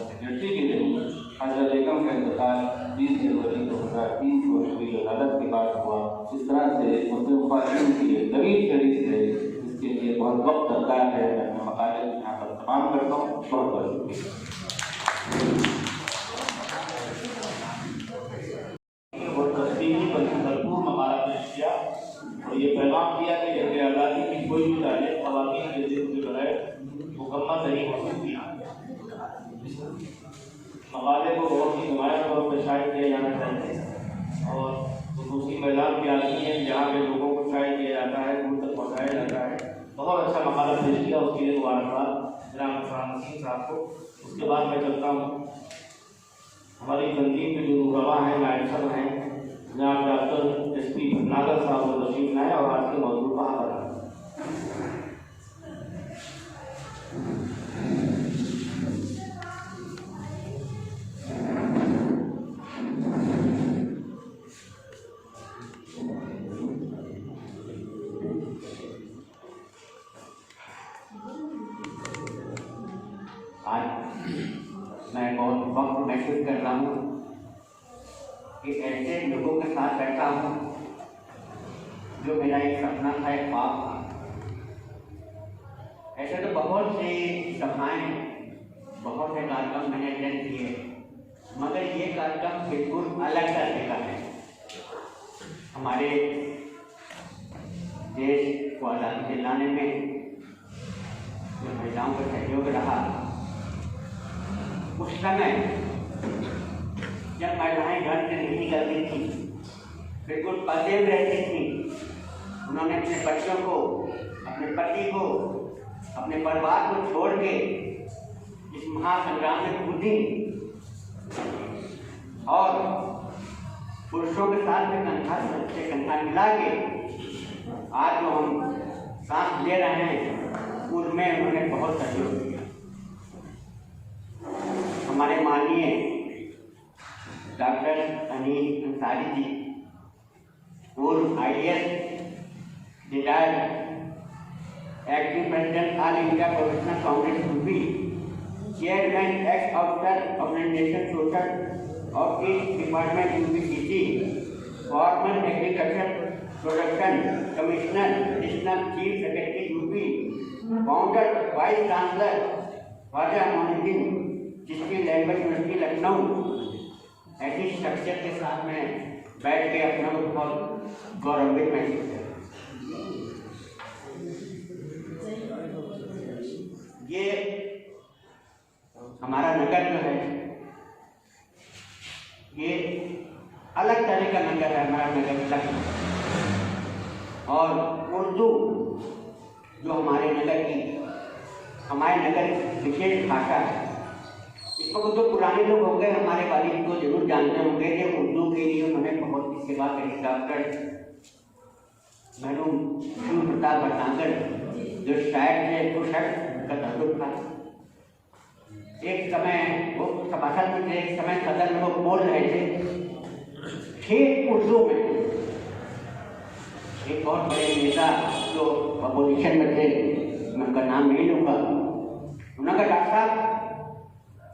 सेक्रेटरी भी रही। हाजरा बेगम का इंतकाल 20 जनवरी 2003 को हुई अदालत के बाद हुआ। इस तरह से मुस्लिम ख्वातीन की एक तवील फहरिस्त है, इसके लिए बहुत वक्त दरकार है। मैं अपने मकाले को यहाँ पर तमाम करता हूँ। बहुत बहुत शुक्रिया। भरपूर मकाला पेश किया। मकाले को बहुत ही नुमाया तौर पर शायद किया जाना चाहिए और उसी मैदान की आदमी है जहाँ पे लोगों को शायद किया जाता है, दूर तक पहुँचाया जाता है। बहुत अच्छा मकाला पेश किया, उसके लिए मुबारकबाद जनाब फरहान नसीम साहब को। उसके बाद मैं चलता हूँ हमारी तंजीम के जो रुकवा हैं, नायब सब हैं, जनाब डॉक्टर SP नागर साहब और तशरीफ लाए और आज के मौजूद पर आ रहा है। मैं बहुत वक्त महसूस कर रहा हूँ कि ऐसे लोगों के साथ बैठा हूँ जो मेरा एक सपना था, एक ख्वाब था। ऐसे तो बहुत सी सभाएं, बहुत से कार्यक्रम मैंने अटेंड किए, मगर ये कार्यक्रम बिल्कुल अलग तरह का है। हमारे देश को आज़ादी दिलाने में जो महिलाओं का सहयोग रहा, उस समय जब महिलाएं घर से नहीं निकलती थी, बिल्कुल पर्दे में रहती थी, उन्होंने अपने बच्चों को, अपने पति को, अपने परिवार को छोड़ के इस महासंग्राम में कूदी और पुरुषों के साथ में कंधा से कंधा मिला के आज जो हम सांस ले रहे हैं, उसमें उन्होंने बहुत सहयोग किया। हमारे माननीय डॉक्टर अनिल अंसारी जी, पूर्व IAS retired, active president all India professional Congress UP, chairman ex officer organisation social of east department UPCC, former agriculture production commissioner, additional chief secretary UP, founder vice chancellor Khwaja Moinuddin जिसकी लैंग्वेज यूनिवर्सिटी लखनऊ, ऐसी शख्सियत के साथ में बैठ के अपना को बहुत गौरवित महसूस है। ये हमारा नगर जो है, ये अलग तरह का नगर है, हमारा नगर लखनऊ। और उर्दू जो हमारे नगर की विशेष भाषा है, इसको तो पुराने लोग हो गए, हमारे वालिद को जरूर जानते होंगे कि उर्दू के लिए उन्होंने बहुत की सेवा करी। डॉक्टर मरहूम शिव प्रताप भटनागर जो शायद थे, तो शायद का तजुर्बा था। एक समय वो सभासद में थे, एक समय सदन में वो बोल रहे थे ठीक उर्दू में। एक बहुत बड़े नेता जो अपोजिशन में थे, मैं उनका नाम नहीं लूँगा, उन्होंने कहा डॉक्टर साहब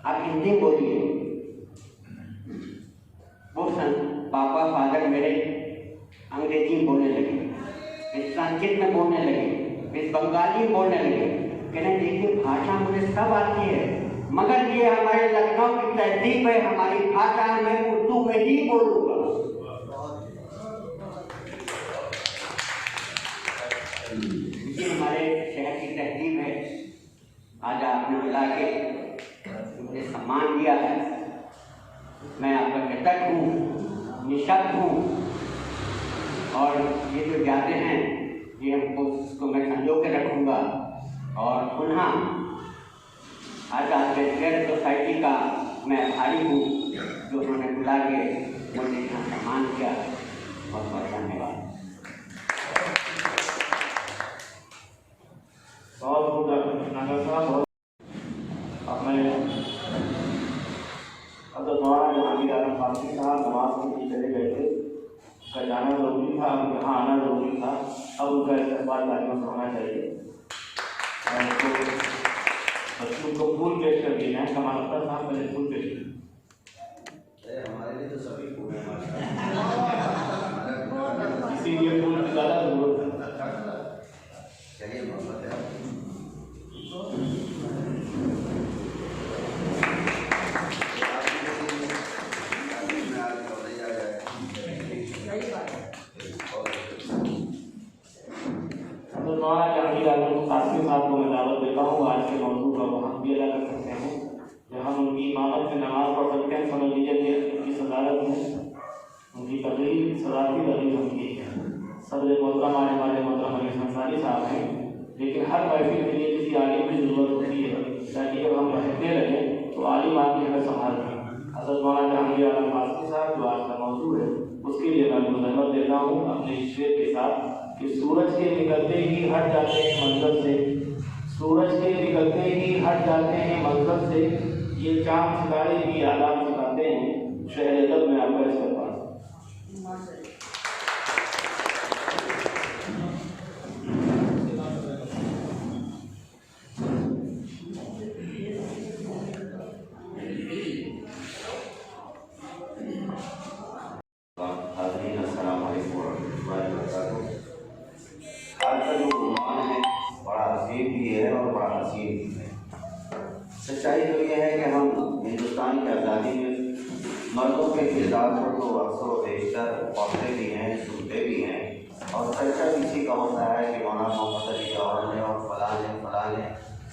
आप हिंदी बोलिए। वो पापा फादर मेरे अंग्रेजी बोलने लगे, फिर संस्कृत में बोलने लगे, फिर बंगाली बोलने लगे। कहने देखिए भाषा मुझे सब आती है, मगर ये हमारे लखनऊ की तहजीब है, हमारी भाषा मैं उर्दू में ही बोलूँगा। ये हमारे शहर की तहजीब है। आज आपने बुला के मुझे सम्मान दिया है, मैं आपका कृतज्ञ हूँ, निशब्द हूँ। और ये जो यादें हैं, ये हमको इसको मैं संजो के रखूँगा। और पुनः आज़ाद वेलफेयर सोसाइटी का मैं आभारी हूँ जो उन्होंने बुला के मुझे यहाँ सम्मान किया। बहुत बहुत धन्यवाद। बहुत बहुत नागर साहब। अब मैं द्वारा जहांगीर आलम फारूकी साहब नमाज के लिए चले गए थे, उनका जाना जरूरी था, अब यहाँ आना जरूरी था। अब उनका इस्तेमाल तालियों से होना चाहिए। बच्चों को फूल पेश कर दिए हैं, कमाल साहब पहले फूल पेश कर। हमारे लिए तो सभी फूल हैं, इसीलिए फूल की ज़्यादा जरूरत है। चलिए मोहब्बत है। जहांगीर आलम फारूकी साहब को मैं दावत देता हूँ। आज के मौजूद का वो हम भी अदा कर सकते हैं, जहाँ उनकी इमामत में नमाज पढ़ सकते हैं। सदर मोहतरम हमारे मोहतरम अली अंसारी साहब हैं, लेकिन हर महफिल के लिए किसी आलिम की ज़रूरत होती है, ताकि जब हम रहते रहें तो आलिम आके हमें संभालते हैं। हज़रत मौलाना जहांगीर आलम कासमी साहब जो आज का मौजूद है, उसके लिए मैं मुज़म्मत देता हूँ अपने इस शेर के साथ कि सूरज के निकलते ही हट जाते हैं मंज़र से, सूरज के निकलते ही हट जाते हैं मंज़र से, ये चाँद सितारे भी आदाब सिखाते हैं, शहर अदब में आपका इस पास। आज का जो उन्वान है बड़ा अजीब भी है और बड़ा हसीन भी है। सच्चाई तो ये है कि हम हिंदुस्तान की आज़ादी में मर्दों के किरदार को तो अक्सर व बेशतर पढ़ते भी हैं, सुनते भी हैं, और चर्चा इसी का होता है कि मौलाना मोहम्मद अली जौहर ने और फलां ने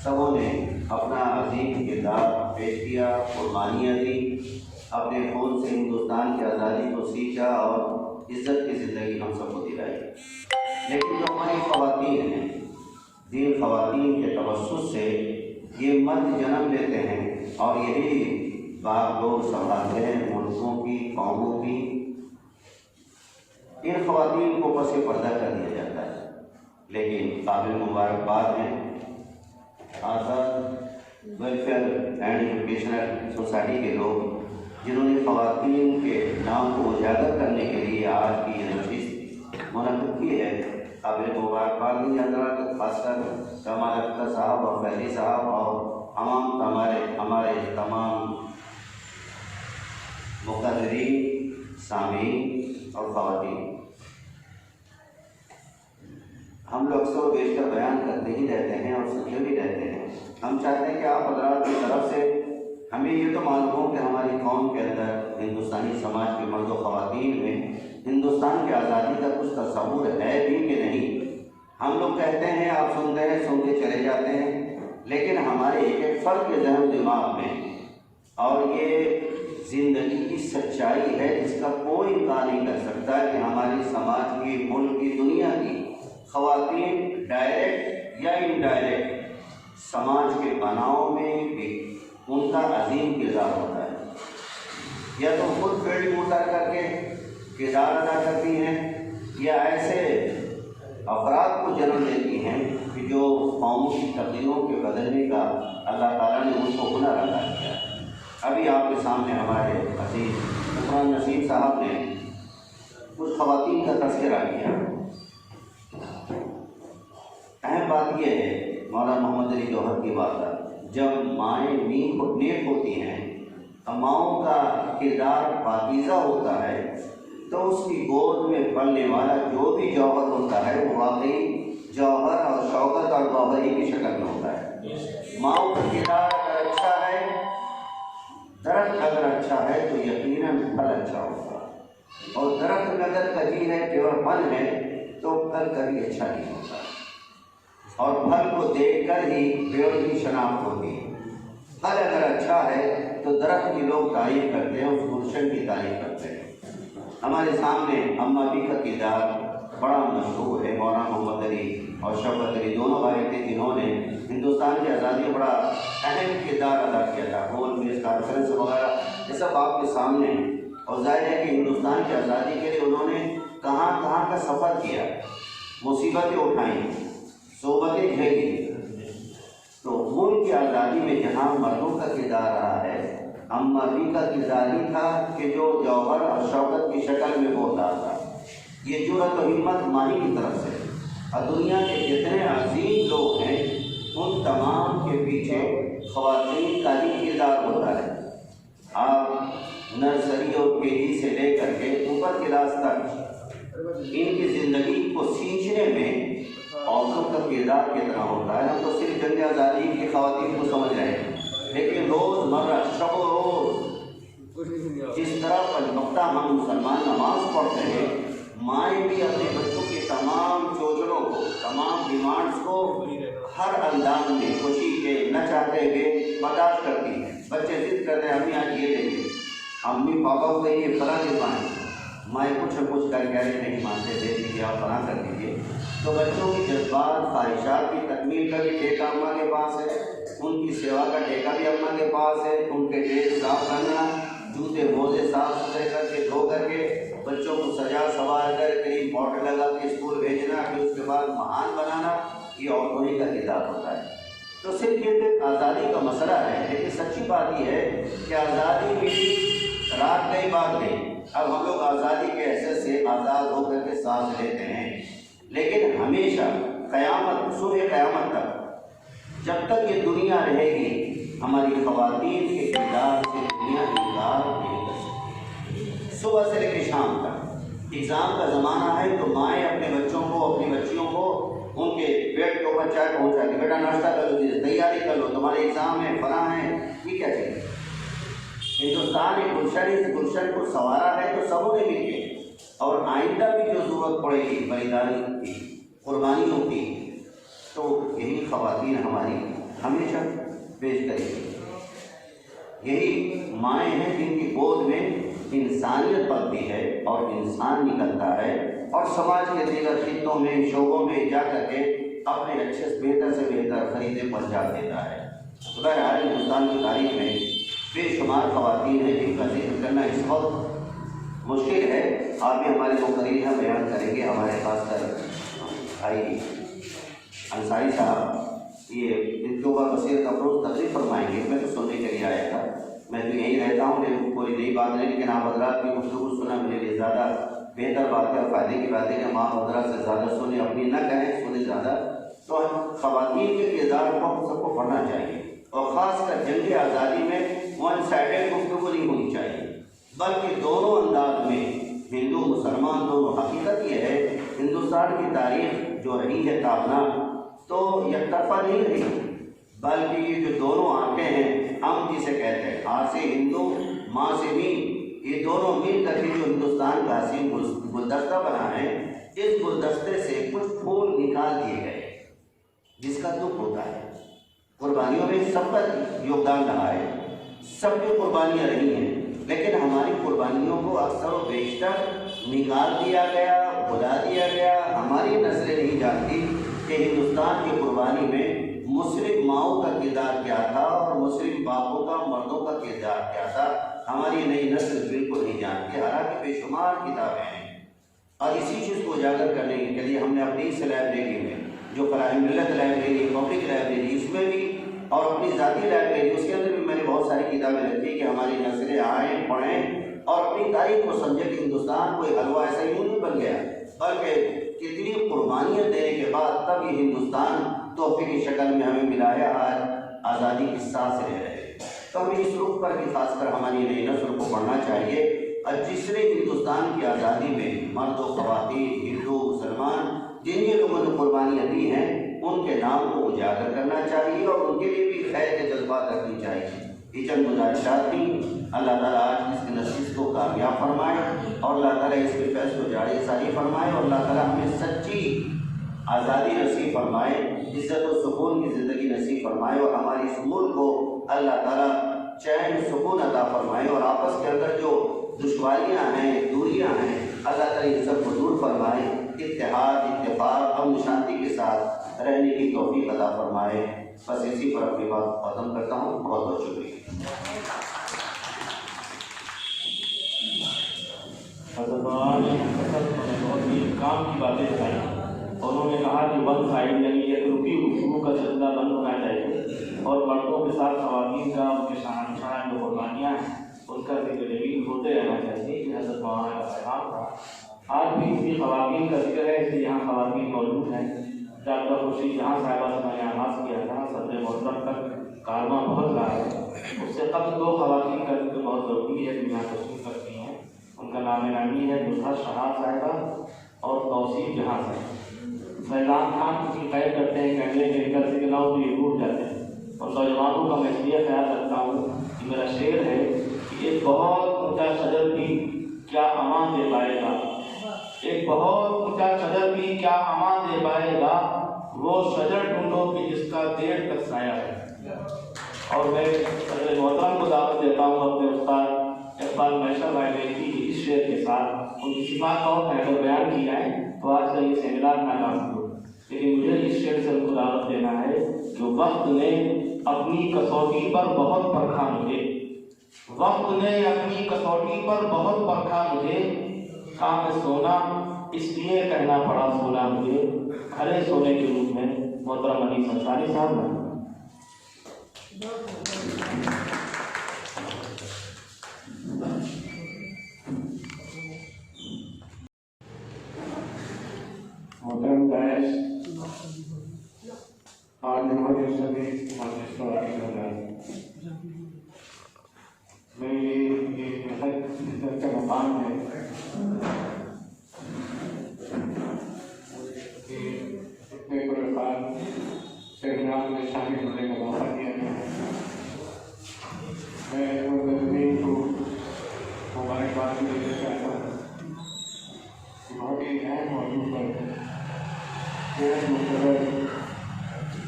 सबों ने अपना अजीम किरदार पेश किया, कुर्बानियाँ दी, अपने खून से हिंदुस्तान की आज़ादी को सींचा और इज़्ज़त की ज़िंदगी हम सबको दिलाई। लेकिन जो हमारी ख़वातीन हैं, जिन ख़वातीन के तवस्सुस से ये मर्द जन्म लेते हैं और यही बागडोर संभालते हैं मुल्कों की, कौमों की, इन ख़वातीन को पसे पर्दा कर दिया जाता है। लेकिन काबिल मुबारकबाद हैं आज़ाद वेलफेयर एंड एजुकेशनल सोसाइटी के लोग, जिन्होंने ख़वातीन के नाम को उजागर करने के लिए आज की ये नशिस्त मुनक़्क़िद की है। काबिल मुबारकबाद नहीं हज़रात, खासकर कमाल अख्तर साहब और फैज़ी साहब और हमारे तमाम मुक़र्रिरीन, सामीन और ख़वातीन। हम लोग अक्सर बेशतर बयान करते ही रहते हैं और सुनते भी रहते हैं। हम चाहते हैं कि आप हज़रात की तरफ से हमें ये तो मालूम हो कि हमारी कौम के अंदर, हिंदुस्तानी समाज के मर्द व ख़वातीन में हिंदुस्तान की आज़ादी का कुछ तस्वुर है भी कि नहीं। हम लोग कहते हैं, आप सुनते हैं, सुनते चले जाते हैं, लेकिन हमारे एक एक फ़र्द के ज़हन दिमाग में, और ये ज़िंदगी की सच्चाई है जिसका कोई इनकार नहीं कर सकता कि हमारी समाज की, मुल्क की, दुनिया की ख़वातीन डायरेक्ट या इनडायरेक्ट समाज के बनाव में भी उनका अजीम किरदार होता है। या तो खुद फील्ड में उतर करके किरदार अदा करती हैं, या ऐसे अफराद को जन्म देती हैं कि जो कौमों की तकदीरों के बदलने का अल्लाह ताला ने उनको हुनर अदा किया। अभी आपके सामने हमारे अजीज उमरान नसीम साहब ने कुछ ख़वातीन का तज़किरा किया। अहम बात यह है, मौलाना मोहम्मद अली जौहर की बात है, जब माएँ नेक होती हैं, माओं का किरदार पाकीज़ा होता है, तो उसकी गोद में पलने वाला जो भी जौहर होता है वो वाकई जौहर और शौकत और गौहरी की शक्ल में होता है। माओं का किरदार अगर अच्छा है, दरख्त अगर अच्छा है तो यकीनन फल अच्छा होगा, और दरख्त में अगर कजी है, केवल फल है, तो फल कभी अच्छा नहीं होता, और फल को देखकर ही पेड़ की शनाख्त होती है। फल अगर अच्छा है तो दरख्त की लोग तारीफ करते हैं, उस गुलशन की तारीफ करते हैं। हमारे सामने अम्मा भी का किरदार बड़ा मशहूर है। मौलाना मोहम्मद अली और शौकत अली दोनों भाई थे जिन्होंने हिंदुस्तान की आज़ादी में बड़ा अहम किरदार अदा किया था। गोल मेज कॉन्फ्रेंस वगैरह ये सब आपके सामने, और जाहिर है कि हिंदुस्तान की आज़ादी के लिए उन्होंने कहाँ कहाँ का सफ़र किया, मुसीबतें उठाई, सोबतें झेली। तो मुल्क की आज़ादी में जहाँ मर्दों का किरदार रहा है, अम्मा भी का किरदार ही था कि जो जौहर और शौकत की शक्ल में बोलता था। ये जुर्रत और हिम्मत माही की तरफ से, और दुनिया के जितने अजीम लोग हैं उन तमाम के पीछे ख़वातीन का ही किरदार होता है। आप नर्सरी और केजी से लेकर के ऊपर क्लास तक इनकी ज़िंदगी को सींचने में औरतों का किरदार कितना होता है। हम तो सिर्फ जंग आज़ादी की ख़वातीन को समझ रहे हैं, लेकिन रोज़मर्रा शब रोज़ जिस तरह पंचवक्ता हम मुसलमान नमाज पढ़ते हैं, माएँ भी अपने बच्चों के तमाम चोचलों को, तमाम डिमांड्स को हर अंदाज में खुशी के न चाहते हुए बर्दाश्त करती हैं। बच्चे जिद करते हैं अम्मी आज ये देंगे, अम्मी पापा को ये फला दे पाएँ, माएँ कुछ न कुछ कर नहीं मानते, दे दीजिए दीजिए, आप बना कर दीजिए। तो बच्चों की जज्बात ख्वाहिशात की तकमील का भी ठेका अम्मा के पास है, उनकी सेवा का ठेका भी अम्मा के पास है। उनके ड्रेस साफ करना, जूते मोजे साफ सुथरे करके धो करके, बच्चों को सजा सवार कर कहीं बॉटल लगा के स्कूल भेजना, फिर उसके बाद महान बनाना, ये औरतों ही का किरदार होता है। तो सिर्फ ये आज़ादी का मसला है, लेकिन सच्ची बात यह है कि आज़ादी मिली रात गई बात गई। अब हम लोग आज़ादी के हैसियत से आज़ाद होकर के सांस लेते हैं, लेकिन हमेशा क़यामत सुबह क़यामत तक जब तक ये दुनिया रहेगी, हमारी ख़वातीन के किरदार से दुनिया इनकार नहीं कर सकती। सुबह से लेकर शाम तक एग्ज़ाम का ज़माना है तो माएँ अपने बच्चों को, अपनी बच्चियों को उनके पेट के ऊपर चाय पहुँचा के बेटा नाश्ता कर लो, तैयारी कर लो, तुम्हारे एग्ज़ाम है, फला है, ये क्या चाहिए। हिंदुस्तान एक गुलशन को संवारा है तो सबों ने मिलकर, और आइंदा भी जो ज़रूरत पड़ेगी बलिदानी की, कुर्बानियों की, तो यही ख़वातीन हमारी हमेशा पेश करेगी। यही माएँ हैं जिनकी गोद में इंसानियत पलती है और इंसान निकलता है और समाज के दीगर खित्तों में, शोबों में जा कर के अपने अच्छे से बेहतर खरीदे पहुँचा देता है। तो बहरहाल हिंदुस्तान की तारीख में बेशुमार ख़वातीन हैं जिनका जिक्र करना इस वक्त मुश्किल है। आप भी हमारे मुकर्रिर यहाँ बयान करेंगे, हमारे खासकर भाई अंसारी साहब ये इनके ऊपर बसीरत अफरोज़ तकरीर फरमाएंगे। मैं तो सुनने के लिए आया था, मैं तो यहीं रहता हूँ, लेकिन कोई नई बात नहीं, लेकिन आप हज़रात की गुफ्तगू सुना मेरे लिए ज़्यादा बेहतर बात है और फ़ायदे की बात है कि आप हज़रात से ज़्यादा सुने, अपनी न कहें, सुने ज़्यादा। तो ख़वातीन के किरदार को सबको पढ़ना चाहिए और ख़ासकर जंग आज़ादी में वन साइडेड गुफ्तगू नहीं होनी चाहिए, बल्कि दोनों अंदाज में, हिंदू मुसलमान दोनों। हकीकत ये है हिंदुस्तान की तारीख जो रही है ताबना, तो एक तरफा नहीं रही, बल्कि ये जो दोनों आंखें हैं, हम जिसे कहते हैं, आ से हिंदू माँ से मीन, ये दोनों मिल करके जो हिंदुस्तान का हसीन गुलदस्ता बना है, इस गुलदस्ते से कुछ फूल निकाल दिए गए जिसका दुख होता है। कुर्बानियों में सबका योगदान रहा है, सबकी कुर्बानियाँ रही हैं, लेकिन हमारी कुर्बानियों को अक्सर व बेशतर निकाल दिया गया, भुला दिया गया। हमारी नस्लें नहीं जानती कि हिंदुस्तान की कुर्बानी में मुस्लिम माओं का किरदार क्या था और मुस्लिम बापों का, मर्दों का किरदार क्या था। हमारी नई नस्ल बिल्कुल नहीं जानती, हालांकि बेशुमार किताबें हैं। और इसी चीज़ को उजागर करने के लिए हमने अपनी इस लाइब्रेरी में, जो फलाह मिल्लत लाइब्रेरी, पब्लिक लाइब्रेरी, इसमें भी और अपनी ज़ाती लाइब्रेरी, उसके अंदर भी मैंने बहुत सारी किताबें रखी कि हमारी नस्लें आएँ, पढ़ें और अपनी तारीख को समझें कि हिंदुस्तान कोई हलवा ऐसा यूँ नहीं बन गया, बल्कि कितनी कुर्बानियाँ देने के बाद तब ये हिंदुस्तान तोहफे की शक्ल में हमें मिला है, आज आज़ादी की सांस ले रहे हैं। तो हमें इस रुख पर भी खासकर हमारी नई नस्ल को पढ़ना चाहिए और जिसने हिंदुस्तान की आज़ादी में मर्द व ख़वातीन, हिंदू मुसलमान, जिन जिन लोगों ने कुर्बानियाँ दी हैं, उनके नाम को उजागर करना चाहिए और उनके लिए भी खैर के जज्बात रखनी चाहिए। ये चंद गुजारिशात थी। अल्लाह ताला आज इसकी नसीहत को कामयाब फरमाए और अल्लाह ताला इसके फैसलों जारी सारी फरमाए और अल्लाह ताला हमें सच्ची आज़ादी नसीब फरमाए, इज़्ज़त और सुकून की ज़िंदगी नसीब फरमाए और हमारी इस मुल्क को अल्लाह ताला चैन सुकून अता फरमाए और आपस के अंदर जो दुश्वारियाँ हैं, दूरियाँ हैं, अल्लाह ताला इन सब को दूर फरमाए, इत्तेहाद, इत्तेफाक, अमन शांति के साथ रहने की तौफीक अता फरमाए। बस इसी पर अपनी बात खत्म करता हूँ। बहुत बहुत शुक्रिया। बहुत ही काम की बातें बताई और उन्होंने कहा कि वन साइड यानी एक रुकी गुफ्तगू का सिलसिला बंद होना चाहिए और मर्दों के साथ ख़वातीन का, उनके शहानशाह जो कुर्बानियाँ हैं, उनका जिक्र यकीन होते रहना चाहिए कि हज़रत मौलाना का पैगाम था। आज भी इसी ख़वातीन का जिक्र है, इसलिए यहाँ ख़वातीन मौजूद हैं। डॉक्टर खुर्शीद जहाँ साहिबा से मैंने आगाज़ किया था, सदर मोहतरम तक कारवां बहुत रहा है। उससे कब्ल दो ख़वातीन का जिक्र बहुत ज़रूरी है जो यहाँ तशरीफ़ करती हैं। उनका नाम नामी है नुसरत शहाब साहिबा और तौसीफ जहाँ साहिबा। फैज़ान खान की कैद करते हैं कैमरे के निकल से गिलाओ तो ये टूट जाते हैं। और नौजवानों का मैं इसलिए ख्याल रखता हूँ कि मेरा शेर है कि एक बहुत ऊँचा शजर भी क्या अमान दे पाएगा, एक बहुत ऊँचा शजर भी क्या अमान दे पाएगा, वो शजर ढूंढो कि जिसका देर तक साया है। और मैं सदर मोहतरम को दावत देता हूँ अपने उस्ताद इकबाल मैशर लाइब्रेरी की इस शेर के साथ उनकी सिफात और अगर बयान की जाए तो आज का ये सेमिनार नाकाम हो। लेकिन मुझे इस शेर से उनको दावत देना है कि वक्त ने अपनी कसौटी पर बहुत परखा मुझे, वक्त ने अपनी कसौटी पर बहुत परखा मुझे, काम सोना इसलिए कहना पड़ा सोना मुझे, खरे सोने के रूप में मोहतरम अनीस अंसारी साहब। मोहतरम दायश आज हमारे सभी मेरी ये इज्जत का मकान है कि इतने पुरस्कार सेमिनार में शामिल होने का मौका दिया गया है। मैं उन को मुबारकबाद देना चाहता हूँ। बहुत ही अहम मौजूद पर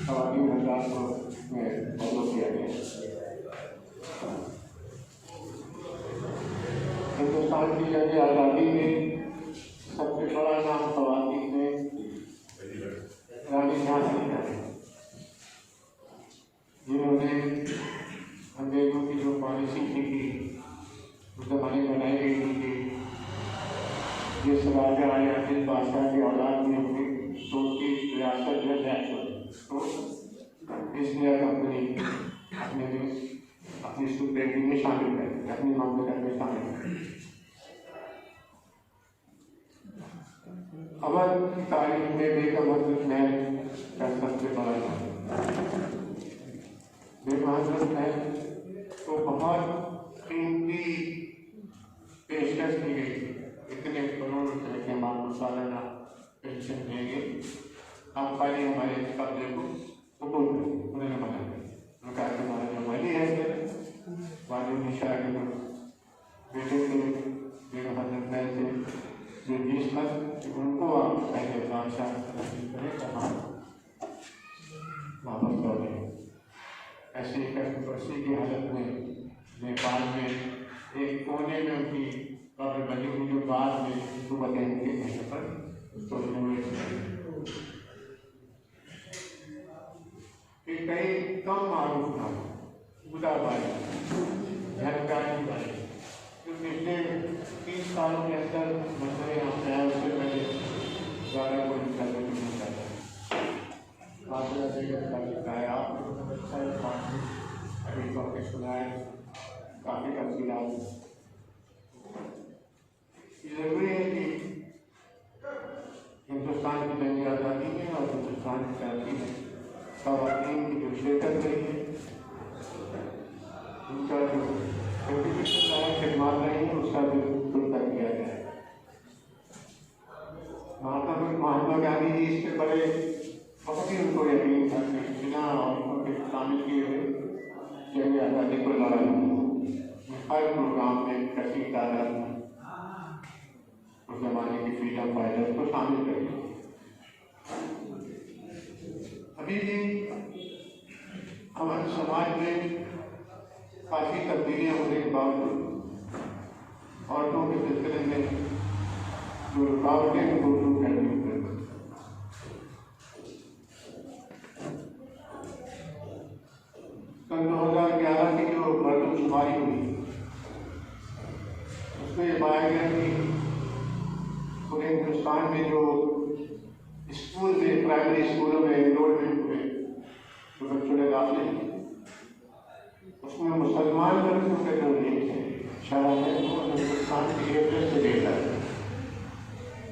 खवातीन हजरात को में फॉलो किया गया। हिंदुस्तान की जंग आज़ादी में सबसे बड़ा नाम खवातीन में रानी झांसी का है, जिन्होंने अंग्रेजों की जो पॉलिसी थी उस जमाने बनाई गई थी, जिस राजा या जिस बादशाह की औलाद में हुई तो उसकी रियासत में जाए तो इसलिए कंपनी अपनी सुप्रीम में शामिल करें, अपनी मामले में शामिल करें। अवध की तारीख में बेगम हजरत महल का सबसे बड़ा नाम। बेगम हजरत महल तो बहुत कीमती पेशकश की गई, इतने करोड़ रुपए के मामूल सालाना पेंशन देंगे, आप खाली हमारे कब्जे को कबूल करें। उन्होंने मना किया, उनका हमारा जो वली है वाली निशा के बेटे से बेगम हजरत महल से जो जिस मत उनको आप पहले बादशाह करें तो हम वापस लौटे। ऐसी कष्टपर्सी की हालत में नेपाल में एक कोने में उनकी कब्र बनी हुई, जो बाद में हुकूमत के कहने पर तो कई कम मारूफ नाम बुदाबाई झटकारी बाई जो पिछले 30 सालों के अंदर मंदिर यहाँ पे आया, उससे पहले ज़्यादा कोई निकलने नहीं चाहता। काफिला बेगम का लिखा है, आपको अच्छा अभी पढ़ सुनाए काफ़ी तफसीलात। जरूरी है कि हिंदुस्तान की जंग आज़ादी में और हिंदुस्तान की तरक्की में खवातीन की जो शिरकत रही है, उनका जो कंट्रीब्यूशन है, खिदमत रही है, उसका भी पुरस्कार किया गया है। महात्मा गांधी जी इससे बड़े बहुत ही उनको यकीन था कि बिना उनके शामिल किए हुए जंग आज़ादी को लड़ा नहीं। हर प्रोग्राम में कसी तादाद में उस जमाने की फ्रीडम फाइटर्स को शामिल करें। अभी भी हमारे समाज में काफ़ी तब्दीलियाँ होने के बावजूद औरतों के सिलसिले में जो रुकावटें उनको दूर करनी पड़ती। सन 2011 की जो मरदमशुमारी हुई उसमें ये पाया गया कि पूरे हिंदुस्तान में जो स्कूल में प्राइमरी स्कूलों में एनरोलमेंट हुए, जो बच्चों ने दाखिले किए, उसमें मुसलमान लड़कियों के जो रेट है शहर में वो हिंदुस्तान के एवरेज से बेहतर है।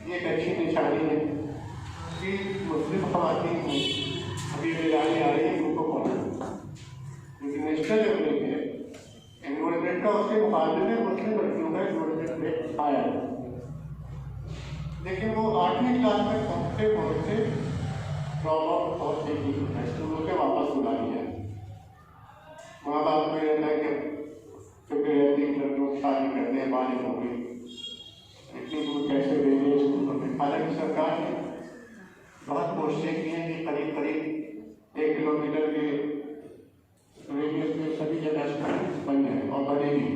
ये एक अच्छी निशानी है कि मुस्लिम खवातीन को अभी बेदारी आ रही है उनको पढ़ना, लेकिन नेशनल लेवल पे एनरोलमेंट का उसके मुकाबले में मुस्लिम लड़कियों का एनरोलमेंट में आया, लेकिन वो 8वीं क्लास तक पहुँचते ड्रॉप आउट बहुत तेजी है, स्कूलों से वापस बुला लिया। माँ बाप को रहता है कि चुपे रहती लड़कियों की शादी करते हैं, बालिग हो गई, इतनी दूर कैसे भेजें स्कूलों में। हालांकि सरकार ने बहुत कोशिशें की हैं कि करीब करीब 1 किलोमीटर के रेडियस में सभी जगह स्कूल बन जाए और बने भी।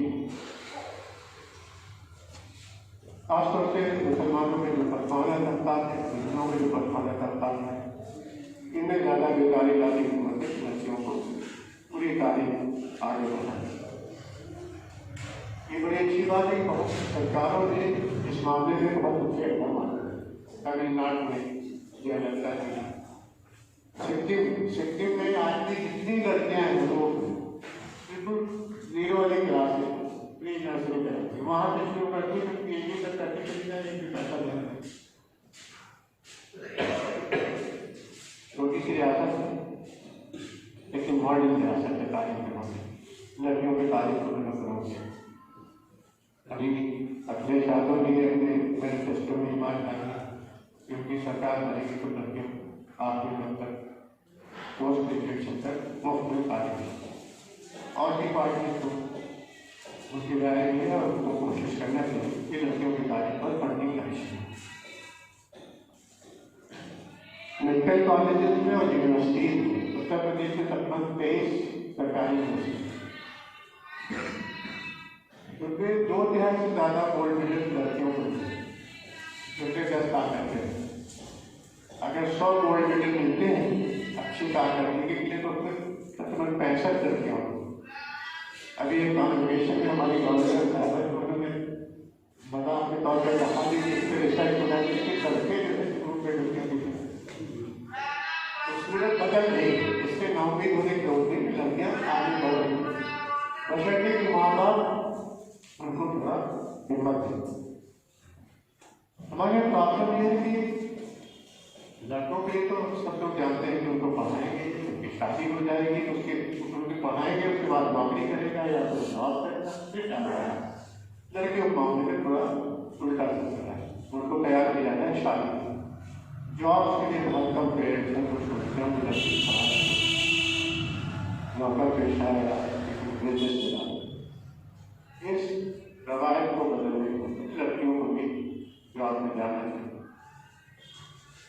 लड़कियों में जो बदमाना करता है, इनमें ज़्यादा बेकारी लाने की मदद लड़कियों को पूरी तारीख आगे बढ़ाई। ये बड़ी अच्छी बात है। बहुत सरकारों ने इस मामले में बहुत अच्छे कदम उठाए। तमिलनाडु में यह लगता है, सिक्किम में आज भी जितनी लड़कियां हैं वो बिल्कुल 0 वाली क्लास में प्री नर्सरी में वहाँ से शुरू करके PhD तक करके चली जाए, एक पैसा लेना। छोटी सी रियासत है लेकिन मॉडर्न रियासत है तारीख के मामले, लड़कियों की तारीख को करोगे। अभी अखिलेश यादव जी ने अपने मैनिफेस्टो में मान डाला क्योंकि सरकार बनेगी तो लड़कियों आखिरी वक्त तक पोस्ट ग्रेजुएशन तक मुफ्त में तारीख और भी पार्टी को उसकी राय है और उसको कोशिश करना चाहिए कि लड़कियों की तारीख पर फंडिंग करें। मेडिकल कॉलेजेस में और यूनिवर्सिटीज में उत्तर प्रदेश में तकरीबन 23 सरकारी यूनिवर्सिटी, क्योंकि 2/3 से ज़्यादा गोल्ड मेडल लड़कियों को मिले, क्योंकि 10 ताकत है। अगर 100 गोल्ड मेडल मिलते हैं अच्छी ताकत के लिए तो फिर तकरीबन 65 लड़कियों। अभी एक कॉन्वेशन में हमारी गवर्नर साहब है, उन्होंने बड़ा के तौर पर कहा कि इस पर रिसर्च होना चाहिए कि लड़के जो है ग्रुप में लड़कियों की सूरत बदल नहीं, इससे नौकरी होने के होते हैं लड़कियाँ आगे बढ़ रही हैं, बशर्ते कि माँ बाप उनको थोड़ा हिम्मत दें। हमारे यहाँ प्रॉब्लम ये है कि लड़कों के लिए तो सब लोग जानते हैं कि उनको पढ़ाएंगे, उनकी शादी हो जाएगी, उसके उनको पढ़ाएंगे, उसके बाद नौकरी करेगा या फिर जॉब करेगा, फिर क्या करेगा। लड़कियों के मामले में थोड़ा उल्टा चल रहा है, उनको तैयार किया जाता है शादी। जॉब्स के लिए बहुत कम पेरेंट्स हैं, कुछ लड़कियों को लड़की पढ़ा नौकर पेशा या बिजनेस चला। इस रवायत को बदलने को लड़कियों को भी जॉब में जाना चाहिए।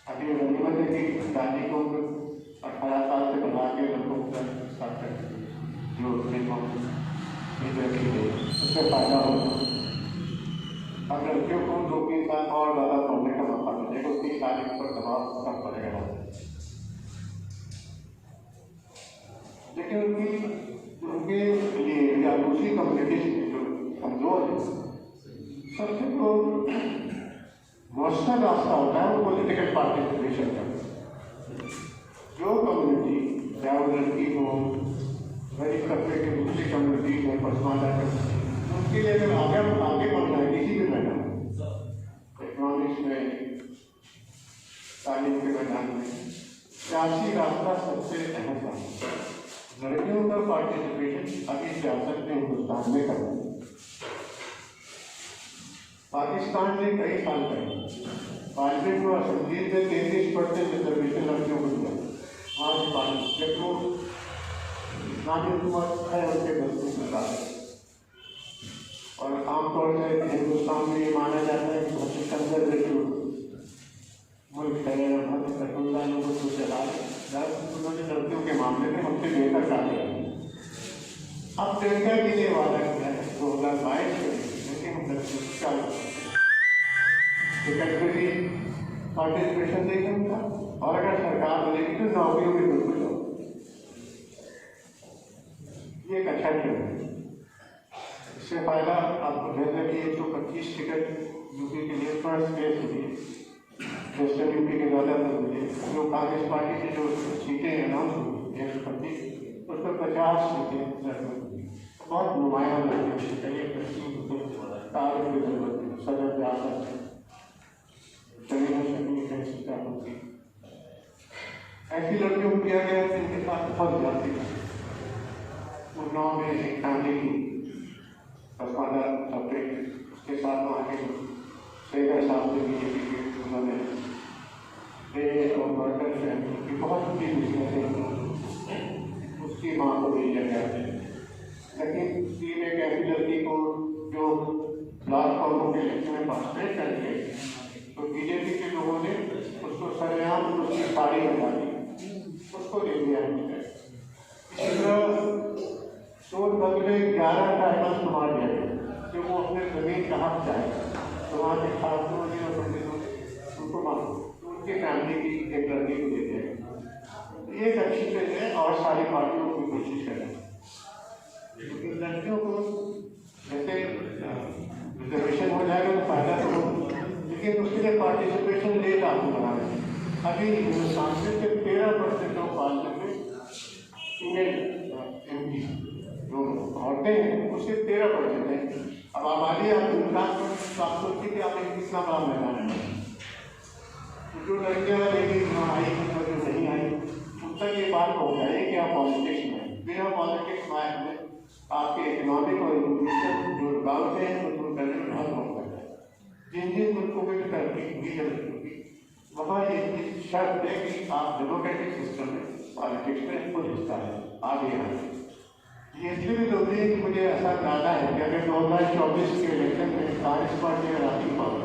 अभी रंगमत है कि शादी को 18 साल से बढ़ा के लड़कों को स्टार्ट कर जो उससे फायदा होगा। अब लड़कियों को 2-3 साल और ज़्यादा पढ़ने का मौका मिलेगा, उसकी तारीख पर दबाव कम पड़ेगा। लेकिन उनके लिए या दूसरी कम्युनिटी जो कमजोर है, सबसे तो मौसम रास्ता होता है वो पॉलिटिकल पार्टिसिपेशन का। जो कम्युनिटी चाहे वो लड़की हो, गरीब तबके की दूसरी कम्युनिटी में पसमानदा कर, उनके लिए अगर आगे बढ़ना है किसी भी मैदान में, इकोनॉमिक्स में, तालीम के मैदान में, सियासी रास्ता सबसे अहम रास्ता। लड़कियों का पार्टिसिपेशन अभी सियासत में हिंदुस्तान में करना है। पाकिस्तान ने कई साल पहले पार्लियामेंट और असेंबली में 33% रिजर्वेशन लड़कियों को दिया। आज पार्लियामेंट जब वो इस्लामी हुकूमत है उनके बस्तूर में डाले, और आमतौर से हिंदुस्तान में ये माना जाता है कि बहुत कंजर्वेटिव मुल्क है, बहुत सेकुलर लोगों को चला उन्होंने लड़कियों के मामले में हमसे बेहतर काम किया। अब टेंडर भी ने वादा किया है 2022 में, लेकिन हम लड़कियों सेक्रेटरी पार्टिसिपेशन देखें उनका, और अगर सरकार बनेगी तो नौकरियों में बिल्कुल हो। ये एक अच्छा ट्रेंड है। इससे फायदा आपको जैसे कि 125 टिकट यूपी के लिए फर्स्ट फेज के लिए, वेस्टर्न यूपी के ज़्यादातर मिले, जो कांग्रेस पार्टी की जो सीटें अनाउंस हुई 125, उस पर 50 सीटें बहुत नुमाया लड़कियों कागज की जरूरत है, सदर रियासत ऐसी लड़कियों को किया गया जिनके साथ बहुत जाती है। उन्नाव में एक फैमिली की पसमानदा सब्जेक्ट, उसके साथ वहाँ के शेखर साहब से बीजेपी के उन्होंने और वर्कर फैमिली की बहुत सी मुसीबतें उसकी माँ को भेजा गया है। लेकिन तीन एक ऐसी लड़की को जो लास्ट कॉलों के इलेक्शन में पार्टिसिपेट करके, तो बीजेपी के लोगों ने उसको सरेआम उसकी साड़ी हटा दी, उसको दे दिया है। इसी तरह सोच बदले 11 ट्राइबल्स को मार दिया गया कि वो अपने जमीन कहाँ चाहे, तो वहाँ के छात्रों ने और पंडितों ने उनको मार उसकी फैमिली की एक लड़की को देते हैं। ये एक अच्छी चीज़ है और सारी पार्टियों की कोशिश करें, लेकिन लड़कियों को जैसे रिजर्वेशन हो जाएगा तो फायदा तो हो, लेकिन उसके लिए पार्टिसिपेशन रेट आपको बढ़ाना है। अभी हिंदुस्तान से 13% लोग पार्लियामेंट में फीमेल MP जो औरतें हैं उससे 13% है। अब आबादी आप सोचिए कि आप कितना बड़ा मैदान है, जो लड़कियां लेकिन आई और जो नहीं आई उन तक ये बात पहुँच जाए कि आप पॉलिटिक्स में बिना पॉलिटिक्स में आपके इकोनॉमिक और एजुकेशन जो रुकावट है वो दूर करने में बहुत मौका है। जिन जिन मुल्कों में भी तरक्की हुई है वहाँ ये शर्त है कि आप डेमोक्रेटिक सिस्टम में पॉलिटिक्स में खुद हिस्सा है आगे आए। ये इसलिए भी जरूरी है कि मुझे ऐसा ज्यादा है कि अगर 2024 के इलेक्शन में कांग्रेस पार्टी अगर आती पावर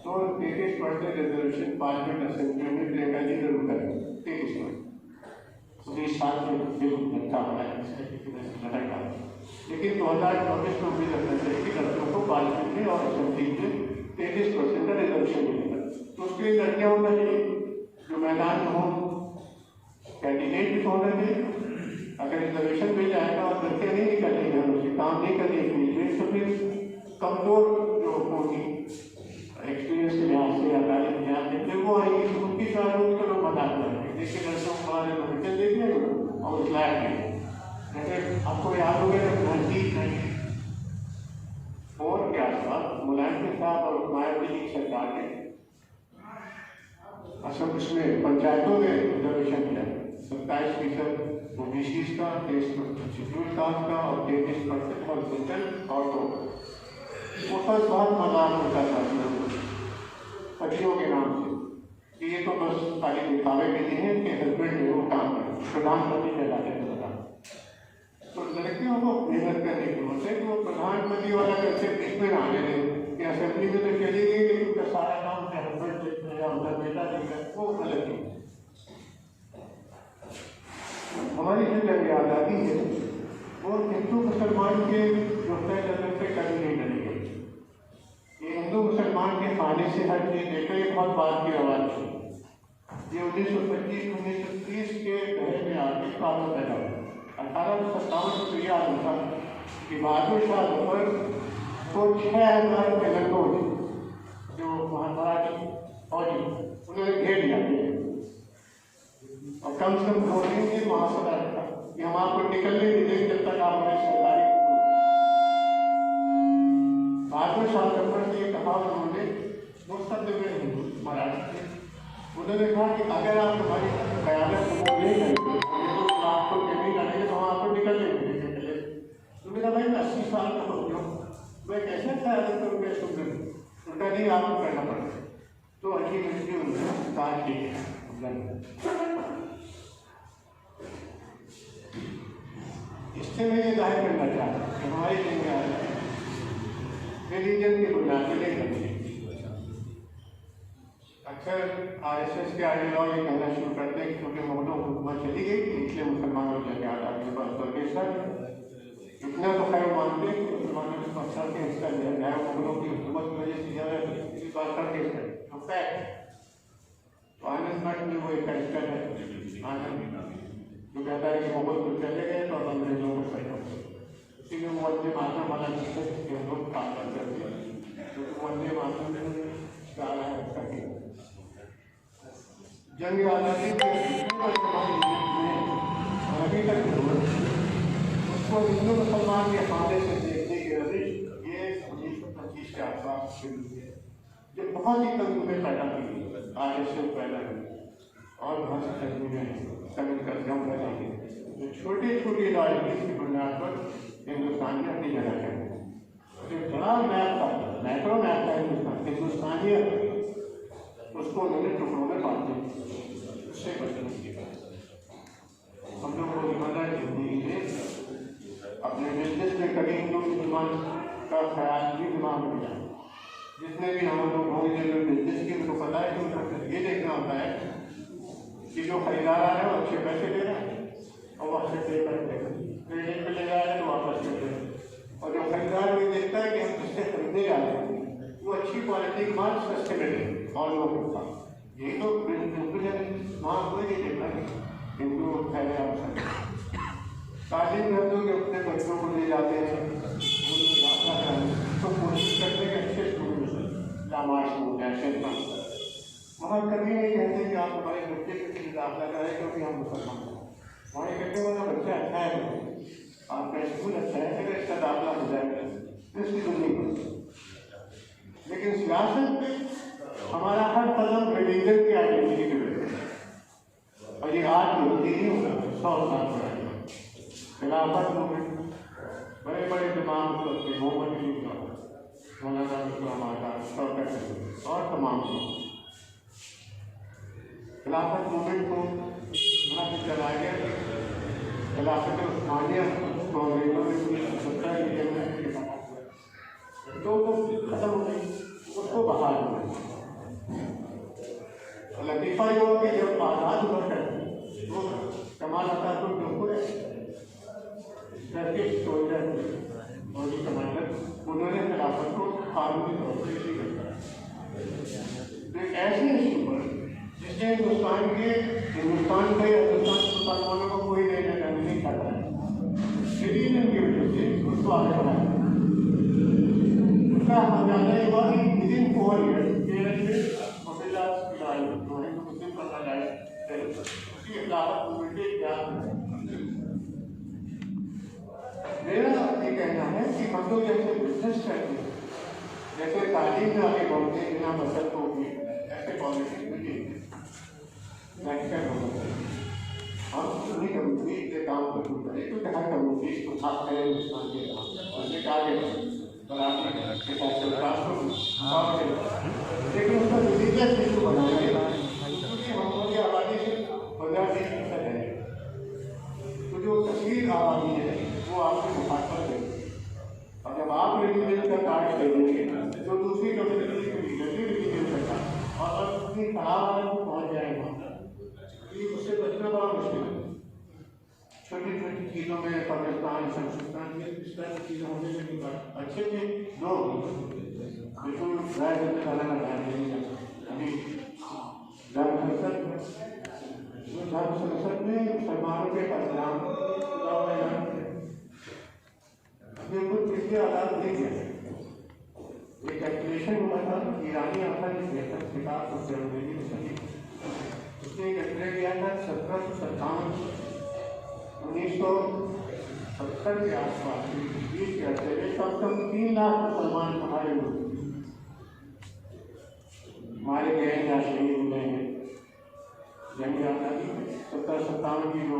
तो 33% रिजर्वेशन पार्लियामेंट असेंबली में प्रियंका जी जरूर करेंगे। 33 साल में बिल रखा हुआ है, लेकिन 2024 में भी रखना चाहिए कि लड़कियों को पार्लियामेंट में और असेंबली में 33% का रिजर्वेशन मिलेगा। तो उसके लिए लड़कियां होना चाहिए जो मैदान में हो, कैंडिडेट भी होना चाहिए। अगर रिजर्वेशन मिल जाएगा और लड़कियां नहीं निकलेंगे, हम उससे काम नहीं करेंगे तो फिर कमजोर जो होगी एक्सपीरियंस के लिहाज से या तालीम के लिहाज से फिर वो आएंगे तो उनकी शायद उसको लोग मना करेंगे। देखिए लड़कों को हमारे रिजर्वेशन दे दिया और उस लायक नहीं। जैसे आपको याद हो गया 1994 के आसपास मुलायम के साथ और मायावती की सरकार ने असल उसमें पंचायतों में रिजर्वेशन किया 27% OBC का, 23% शेड्यूल कास्ट का और 33% हॉरिजॉन्टल और तो वो सब बहुत मजाक होता था पतियों के नाम से कि ये तो बस खाली दिखावे के लिए है कि हस्बैंड जो वो काम करे, प्रधानमंत्री कहलाते हैं प्रधान। तो लड़कियों को मेहनत करने की जरूरत है कि वो प्रधानमंत्री वाला कंसेप्ट इसमें ना आने दें कि असेंबली में तो चली गई लेकिन उसका सारा काम से हस्बैंड देखते या उनका बेटा देखता, वो गलत है। हमारी जो जंग आज़ादी है वो हिंदू मुसलमान के जो तय नजर से कभी नहीं डरेगी। ये हिंदू मुसलमान के खाने से हर चीज देखकर ये बहुत बात की आवाज थी। ये 1925-1930 के दहर में आगे कानून पैदा हुआ। 1857 में याद था कि बहादुर शाह जफर को 6000 के लड़कों जो महाराज फौजी उन्होंने घेर लिया और कम से कम 2 दिन के मुआवजा रखा कि हम आपको निकलने नहीं देंगे जब तक आप हमें सरकारी बहादुर शाह जफर ने कहा उन्होंने वो शब्द में मराठी थे। उन्होंने कहा कि अगर आप हमारी क़यादत को नहीं करेंगे तो आपको जमीन करेंगे तो हम आपको निकलने नहीं देंगे। तो मेरा भाई 80 साल का हो गया, मैं कैसे क़यादत करूँ, कैसे करूँ? उनका नहीं आपको करना पड़ेगा। तो अच्छी मिट्टी उन्होंने कहा ठीक है। इससे मैं ये जाहिर करना चाहता हूँ कि हमारी जिम्मेदारी रिलीजन की बुनियाद पर नहीं करनी। अक्सर RSS के आइडियोलॉजी कहना शुरू करते हैं कि क्योंकि मुगलों की हुकूमत चली गई इसलिए मुसलमानों को जगह आगे बस करके सर इतना तो खैर मानते हैं कि मुसलमानों ने पत्थर के हिस्सा लिया गया मुगलों की हुकूमत की वजह से ज़्यादा इस बात का केस है तो फैक्ट। तो आनंद मठ में वो एक कैरेक्टर है आनंद जो कहता है कि मुगल कुछ चले गए तो अंग्रेजों को सही हो इसीलिए वो वंदे मातरम वाला जिससे हम लोग काम करते हैं क्योंकि वंदे मातरम ने गाना है उसका जंग आज़ादी के अभी तक उसको हिंदू मुसलमान के खाने से देखने की रविश ये 1925 के आसपास शुरू हुई है जो बहुत ही तंजुमें पैदा की RSS पैदा हुई और बहुत सी तंजुमें समित कर जम पैदा की जो छोटी छोटी राजनीति की बुनियाद पर हिंदुस्तान ने अपनी जगह है। जो बड़ा मैप था मैक्रो मैप था हिंदुस्तानियत उसको उन्होंने टुकड़ों में बांट दिया। उससे बचने की बात हम लोग रोजमर्रा की जिंदगी में अपने बिजनेस में कभी हिंदू मुसलमान का ख्याल भी दिमाग में जाए जितने भी हम लोग होंगे जो बिजनेस की उनको पता है कि उनको ये देखना होता है कि जो खरीदार आ रहे हैं वो अच्छे पैसे दे रहे हैं और वो अच्छे पे करते हैं क्रेडिट पे ले जा रहे हैं तो वापस करते हैं और जो खरीदार भी देखता है कि हम जिससे खरीदने जा रहे हैं वो अच्छी क्वालिटी का माल सस्ते में दें और लोगों का कभी नहीं कहते कि आप हमारे बच्चे के लिए दाखिला कराएं क्योंकि हम मुसलमान हैं। वहाँ ये कहते हैं बच्चा अच्छा है, आपका स्कूल अच्छा है, अगर इसका दाखिला हो जाएगा तो इसकी जिंदगी। लेकिन सियासत में हमारा हर कदम रिलीजन की आइडेंटिटी के लिए, और ये आज की होती नहीं होगा, 100 साल पुरानी खिलाफत मूवमेंट, बड़े बड़े तमाम मोहम्मद अली मौलाना शौकत और तमाम खिलाफत मूवमेंट को बड़ा कुछ चलाया गया। खिलाफत उस्मानिया को अंग्रेजों ने 17 के तो वो खत्म हो गई, उसको बहाल हो गई। लतीफ़ा ये हो कि जब आज़ाद हुआ करती तो कमाल आता तो पूरे टर्किश सोल्जर और ये कमांडर उन्होंने खिलाफत को कानूनी तौर पर इसी करता है। ऐसे इशू पर जिसने हिंदुस्तान को या हिंदुस्तान मुसलमानों को कोई लेना देना नहीं चाहता है, रिलीजन की वजह से उसको आगे बढ़ाया। उसका अंदाजा ये हुआ कि विदिन 4 ईयर्स केरल में मुस्लिम करना जाए उसकी खिलाफत मूवमेंट के इतिहास। मेरा ये कहना है कि हम लोग जैसे बिजनेस करते हैं, जैसे तालीम में आगे बढ़ते हैं, बिना मसद होगी, ऐसे पॉलिटिक्स में हम उन्हीं कम्युनिटी के काम को शुरू करें क्योंकि हर कम्युनिटी को साथ करें हिंदुस्तान के काम आगे लेकिन उसका रिलीजियस इशू बनाएंगे क्योंकि हम लोग की आबादी से 15-20% है, तो जो तस्वीर आबादी है वो आपके मुखातब है। और जब आप रिलीजन का कार्य करेंगे तो दूसरी कम्युनिटी की रिलीजन का और अपनी खराब को पहुँच जाएगा, उससे बचना बड़ा मुश्किल है। छोटी छोटी चीज़ों में पाकिस्तान संस्कृतान में इस तरह की चीज़ें होने लगी। अच्छे थे लोग बिल्कुल राय देने वाला ना अभी धर्म संसद में मुसलमानों के परिणाम बिल्कुल पिछले आजाद नहीं किया। एक कैलकुलेशन हुआ था ईरानी आकर किताब उसने कैलकुलेट किया था 1757 1970 के आसपास 20 के अर्से में कम से कम 3 लाख मुसलमान हमारे मारे गए या शहीद हुए हैं। जंग आज़ादी 1757 की जो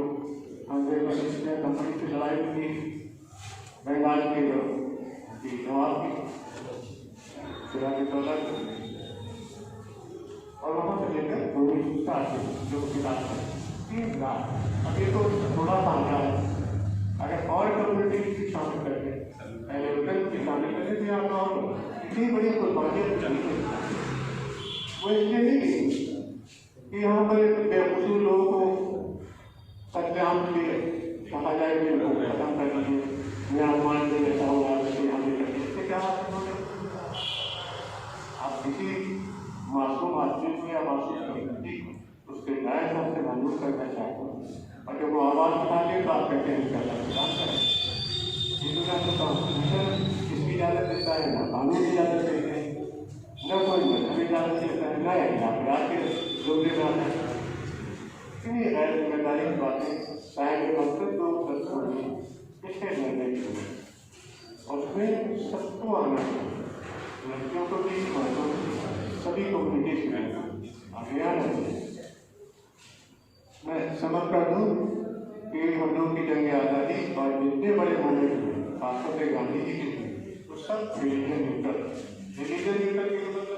अंग्रेज ने कंपनी से लड़ाई की बंगाल के नवाब की सिराज दौलत और वहाँ से लेकर 1960 जो किताब 3 लाख। अब ये तो थोड़ा सा आंकड़ा है, अगर और कम्युनिटी की शामिल करके पहले लोकल की शामिल करके तो यहाँ और इतनी बड़ी कुर्बानियाँ वो इसलिए नहीं कि यहाँ पर बेकसूर लोगों को कत्लेआम के लिए कहा जाए कि उनको खत्म कर दीजिए, म्यांमार में जैसा हुआ यहाँ भी कर दीजिए। इससे क्या आप किसी मासूम आदमी को या मासूम कम्युनिटी को उसके न्याय से मजबूर करना चाहते हैं और जब वो आवाज़ उठा ले तो आप कहते हैं इसका विधान करें। हिंदू का तो कॉन्स्टिट्यूशन किसकी इजाज़त देता है, ना कानून इजाज़त देते हैं, न कोई मजहब इजाज़त देता है, ना इलाके के लोग देता है। इतनी गैर जिम्मेदारी की बातें शायद मकसद लोग इसके निर्णय की और उसमें सबको आना चाहिए, लड़कियों को भी मर्दों को सभी कम्युनिटीज में आगे आना चाहिए। मैं समझ कर दूँ कि हम लोग की जंग आज़ादी और जितने बड़े मूवमेंट हुए खासतौर से गांधी जी के थे वो सब रिलीजन न्यूट्रल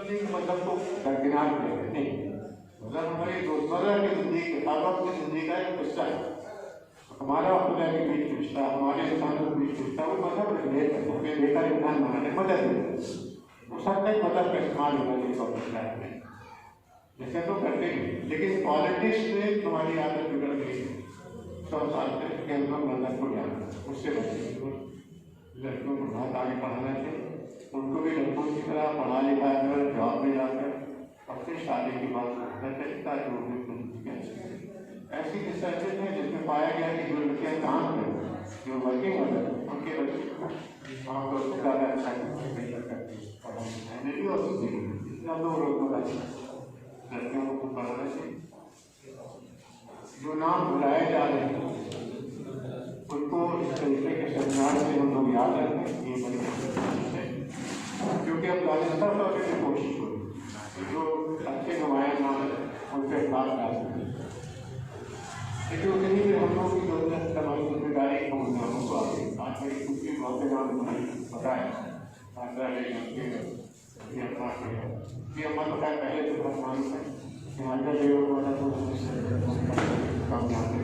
के मतलब को दरकिनार किया नहीं, मतलब हमारी रोजमर्रा की जिंदगी के ताकत की जिंदगी का एक हिस्सा है। हमारा खुदा के बीच रिश्ता, हमारे इंसान के बीच रिश्ता वो मतलब रिलेट करना, हमें बेहतर इंसान बनाने मदद मिलती वो सब तक मदद का इस्तेमाल होना चाहिए पब्लिक लाइफ में, जैसे तो करते हैं। लेकिन पॉलिटिक्स में तुम्हारी आदत बिगड़ गई 100 साल से कैंसर मदद को जाना, उससे बचेंगे। लड़कियों को बहुत आगे पढ़ाना चाहिए, उनको भी लड़कों की तरह पढ़ा लिखा कर जॉब में जाकर अपनी शादी की बात करना चाहिए ताकि वो ऐसी रिसर्चेज है जिसमें पाया गया कि जो लड़कियाँ काम करें, जो वर्किंग मदर उनके बच्चे वहाँ पर ज़्यादा अच्छा करती है। मैंने भी और इतना दो रोज़ लड़कियों को पढ़ा जो नाम बुलाए जा रहे हैं उनको इस तरीके के सेमिनार से हम लोग याद रखें, ये बड़ी कोशिश है। क्योंकि अब राजस्थान का भी कोशिश करें जो अच्छे नुमाया नाम उन पर हाथ डाल सकें, लेकिन उतनी भी हम लोग की जरूरत हमारी जिम्मेदारी हम नामों को आगे आज मेरी खुद की बहुत नाम बताए ये हमारे बताया पहले तो बहुत मालूम है हिमाचल देव वाला तो कम जाते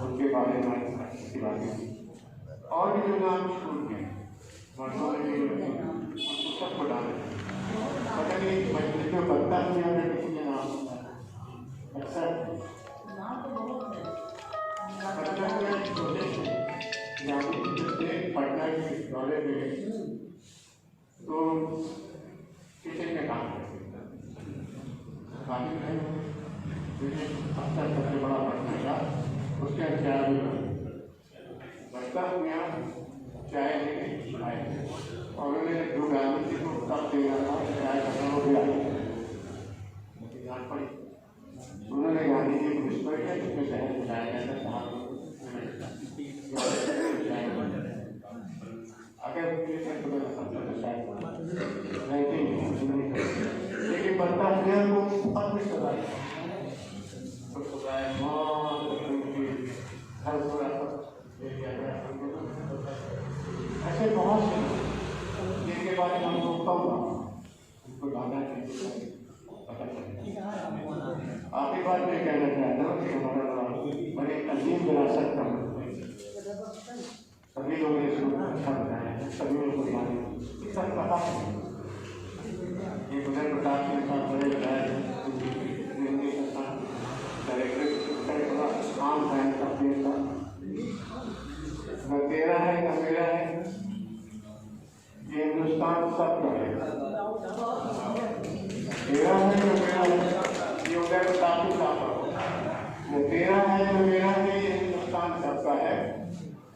उनके बारे में अच्छी बातें और भी जो नाम स्कूल के वर्षों में सबको डाले पता नहीं मैं जो बनता नहीं हमें किसी के नाम अच्छा पटना के दौरे में तो किचन में काम करते अक्सर सबसे बड़ा पटना का उसके चाय भी बचता यहाँ चाय लेके आए और उन्होंने जो गांधी जी को कब देना था चाय करना हो गया पड़ी उन्होंने गांधी जी को विस्पर किया जिसमें शहर बुलाया गया था अगर लेकिन बनता है वो अपनी सदा ऐसे बहुत से जिनके बारे में हम लोग उनको गाना पता चलेगा। आखिरी बात मैं कहना चाहता हूँ कि हमारा बड़े अजीब विरासत का सभी लोग ने इसको अच्छा बताया है, सभी लोग को माने सब पता है। ये उधर प्रताप के साथ बड़े बताया डायरेक्टर काम है अपने का न तेरा है न मेरा है, ये हिंदुस्तान सबका है। तेरा है न मेरा है, ये उधर प्रताप के साथ न तेरा है न मेरा है, ये हिंदुस्तान सबका है।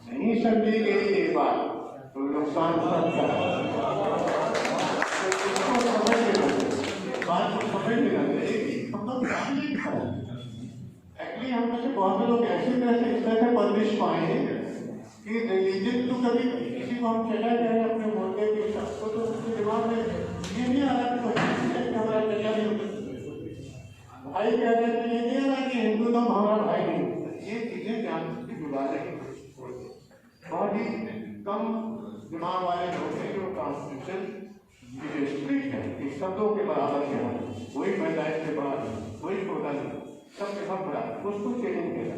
नहीं समझी गई ये बात तो नुकसान सबका है। बात को समझ लेना चाहिए हम लोग एक्चुअली हम में से बहुत से लोग ऐसी तरह से इस तरह से परवरिश पाए हैं कि रिलीजन तो कभी किसी को हम चला जाए अपने मोहल्ले के शख्स को तो उसके दिमाग में ये नहीं आ रहा कि हमारा चला नहीं होता भाई कह रहे हैं ये नहीं आ रहा कि हिंदू तो हमारा भाई नहीं होता। ये चीजें जान की गुजारे बहुत ही कम दिमाग वाले लोग हैं जो कॉन्स्टिट्यूशन की जो स्प्रिट है कि शब्दों के बराबर के हैं, वही पैदाइश के बराबर वही छोटा नहीं सबके सब बराबर उसको चैलेंज किया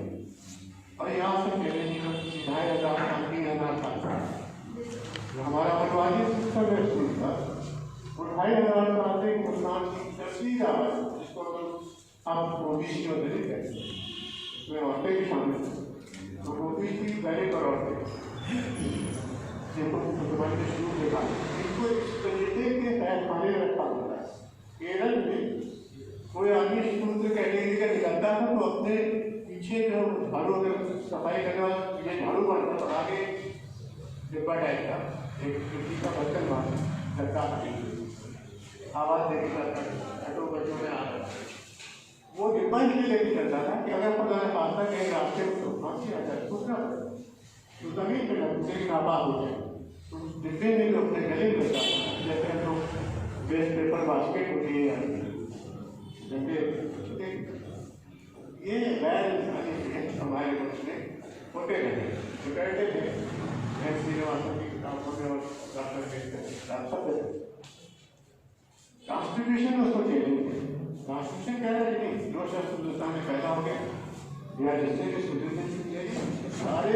और यहाँ से चैलेंज 2,500 3,000 साल हमारा बनवाजी सिस्टम है स्कूल का वो 2,500 साल से हिंदुस्तान की तस्वीर आ रहा है जिसको हम ओबीसी और दलित कहते हैं उसमें औरतें भी शामिल हैं तो ओबीसी पहले पर औरतें जिनको शुरू देखा इनको इस तरीके के पैमाने रखा होता है। केरल में कोई आदमी स्कूल से कैटेगरी का निकलता था तो अपने पीछे जो झाड़ू सफाई करने वाला ये झाड़ू बनता था आगे डिब्बा टाइप का एक किसी का बर्तन मार लगता आवाज देकर ऑटो बच्चों में आ रहा वो डिब्बा इसलिए लेके चलता था कि अगर पता नहीं पाता कहीं रास्ते में तो फांसी आ जाए दूसरा तो जमीन पे लगते नापा हो जाए तो डिब्बे में जो अपने गले में जाता है जैसे हम लोग वेस्ट पेपर बास्केट होती है जैसे ये गैर हमारे देश में होते रहे जो कहते थे श्रीनिवासन की किताबों में और कॉन्स्टिट्यूशन उसको चैलेंज कॉन्स्टिट्यूशन कह रहा है नहीं जो शख्स हिंदुस्तान में पैदा हो गया या जिससे भी सिटीजनशिप सारे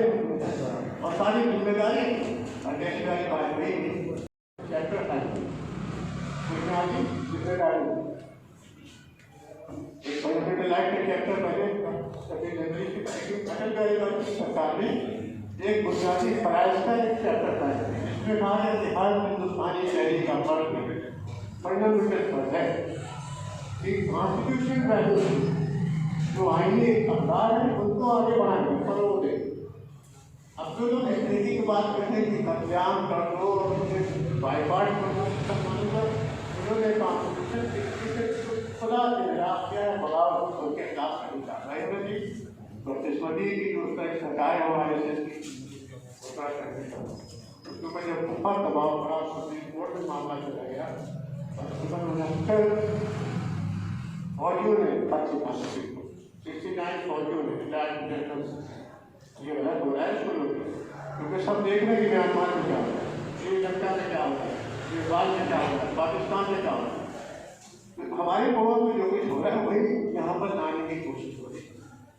और सारी जिम्मेदारी अध्यक्ष वाजपेयी चैप्टर 5 बुनियादी जिम्मेदारी एक फंडामेंटल राइट के चैप्टर पहले 26 जनवरी की अटल बिहारी वाजपेयी सरकार ने एक बुनियादी फराइज का एक चैप्टर था जिसमें कहा है कि हर हिंदुस्तानी शहरी का फर्ज फंडामेंटल फर्ज है कि कॉन्स्टिट्यूशन वैल्यू जो आईनी अखबार है उनको आगे बढ़ाने फरोग दे। अब जो लोग एंग्रेजी की बात करते हैं कि कल्याण कर दो बाईपाट कर दो उन्होंने कॉन्स्टिट्यूशन खुदा के खिलाफ किया है बगावत उनके खिलाफ नहीं चाह रहे हैं जी प्रतिस्पर्धी की जो उसका एक सरकार है हमारे देश की, उसके ऊपर जब बहुत दबाव पड़ा, सुप्रीम कोर्ट में मामला चला गया और फौजियों ने 69 फौजियों ने ये गलत हो रहा है इसको लोग, क्योंकि सब देख रहे हैं कि म्यांमार में क्या होता है, श्रीलंका में क्या होता है, नेपाल में क्या होता है, पाकिस्तान में क्या होता है। तो हमारे पड़ोस में जो कुछ हो रहा है वही यहाँ पर लाने की कोशिश हो रही है।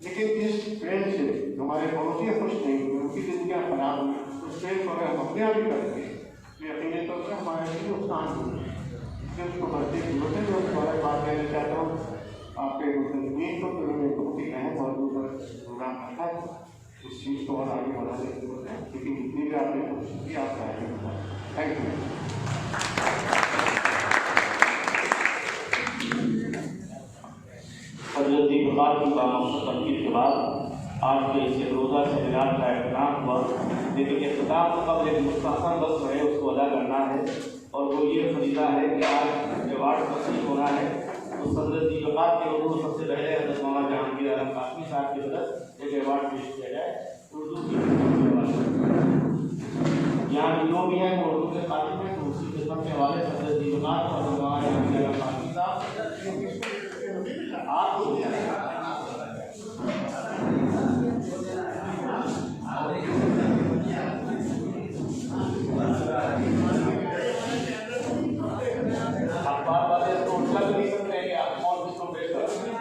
लेकिन इस ट्रेन से हमारे पड़ोसी खुश नहीं हुए, उनकी जिंदगियाँ खराब हुई, उस ट्रेन को अगर हम अपने आप ही करेंगे तो यकीनी तौर पर हमारे लिए नुकसान होगा। इसलिए उसको बढ़ती की जरूरत है। जो तुम्हारे बात कहना चाहता हूँ आपके जमीन को, तो उन्होंने बहुत ही अहम और प्रोग्राम रखा है, इस चीज़ को और आगे बढ़ाने की जरूरत है, लेकिन जितनी भी आपने कोशिश की आपका आगे। Thank you. हज़रत इक़बाल की तनकीद के बाद आज के इस रोज़ा सेमिनार का एहतमाम हुआ, लेकिन इख्तिताम से कबल एक मुस्तहसन रस्म है, उसको अदा करना है, और वो ये फरीज़ा है कि आज अवार्ड तस्लीम होना है। तो हज़रत इक़बाल के उर्दू सबसे पहले हज़रत मौलाना जहांगीर आलम कासमी साहब की तरफ एक अवार्ड पेश किया जाए उर्दू की। यहाँ जो भी है वो उर्दू के खातिर में, तो उसी किस्म के वाले हज़रत इक़बाल और हज़रत मौलाना जहांगीर आलम कासमी साहब आप बार बार इसको उल्टा भी नहीं सकते हैं कि आप कौन किसको पेश कर रहे हैं।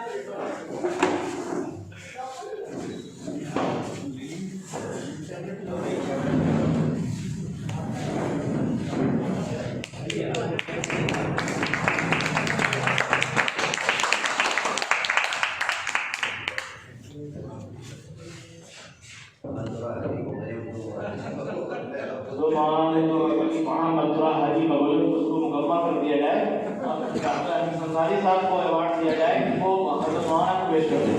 जो मामले जो वहाँ मंत्रा हाजी बबल उसको मुकम्मल कर दिया जाए, संसारी साहब को अवार्ड दिया जाए कि वो हज़रत मौलाना को पेश कर दें।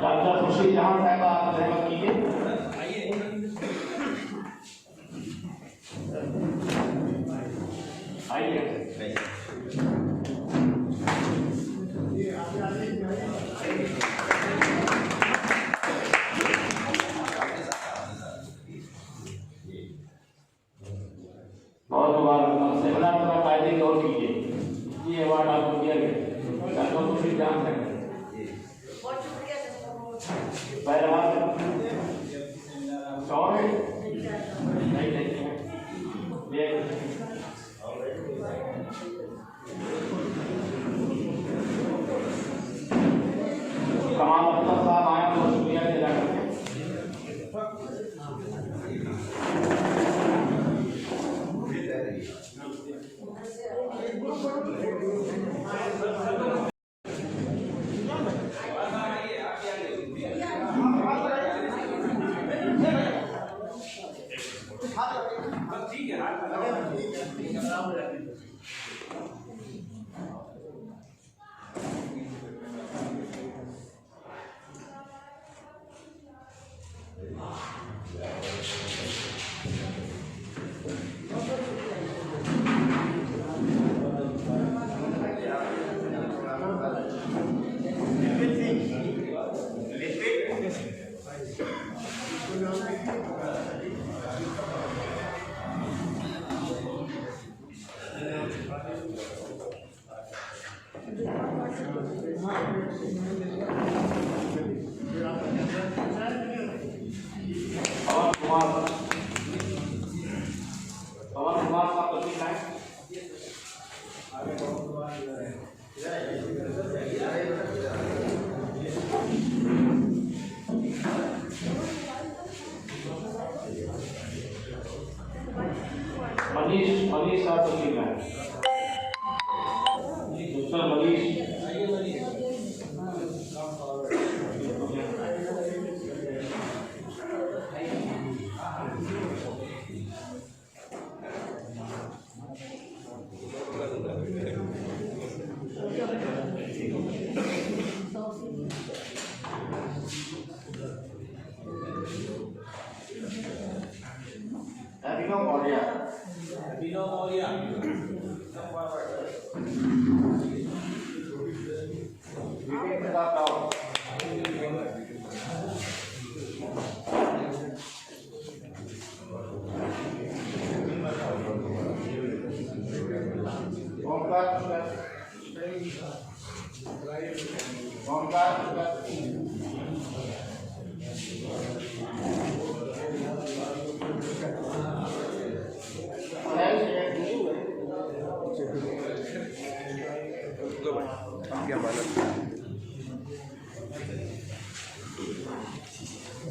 डॉक्टर खुर्शीद जहां साहब आप रहमत कीजिए। बहुत मुबारक, सेमिनार का कायदे की और कीजिए। ये अवार्ड आपको दिया गया डॉक्टर खुर्शीद जहां साहब। कमाल अख्तर साहब आए तो शुक्रिया अदा करते हैं। पवन कुमार का प्रतीक है। मनीष का प्रतीक है। मिस्टर मनीष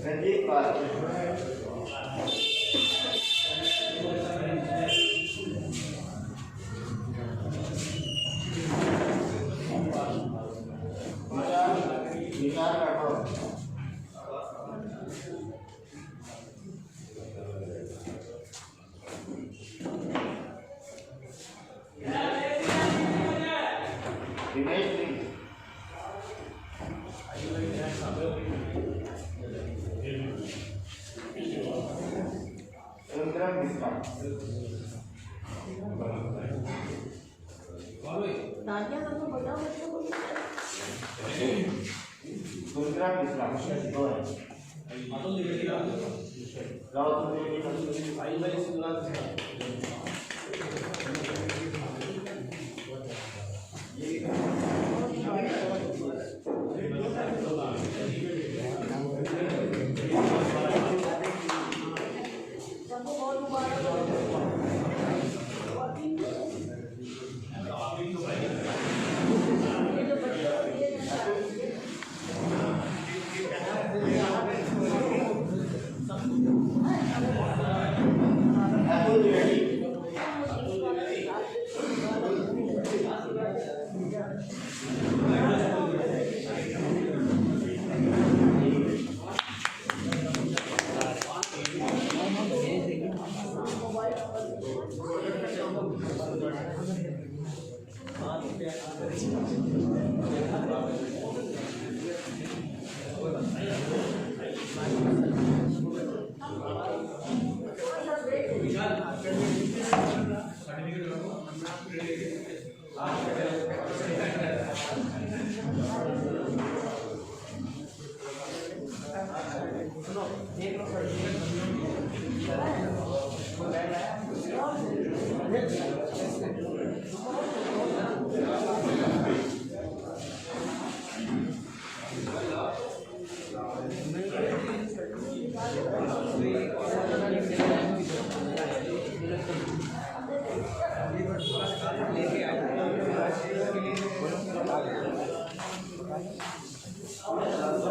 रंजीत पाल विचार राठौर दिनेश सिंह सुंदरम मिश्रा सुंदरम मिश्रा दो है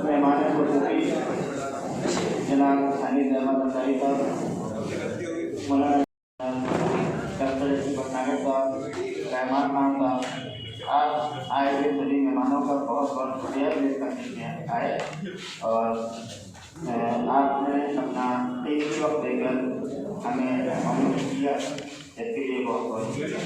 मेहमान जनाब सानिद अहमद अंसारी साहब, मौलाना डॉक्टर भटनागर साहब, रहमान खान साहब, आज आए हुए सभी मेहमानों का बहुत बहुत शुक्रिया करने आए और आपने अपना कीमती वक्त देकर हमें अमूल्य किया, इसके लिए बहुत बहुत शुक्रिया।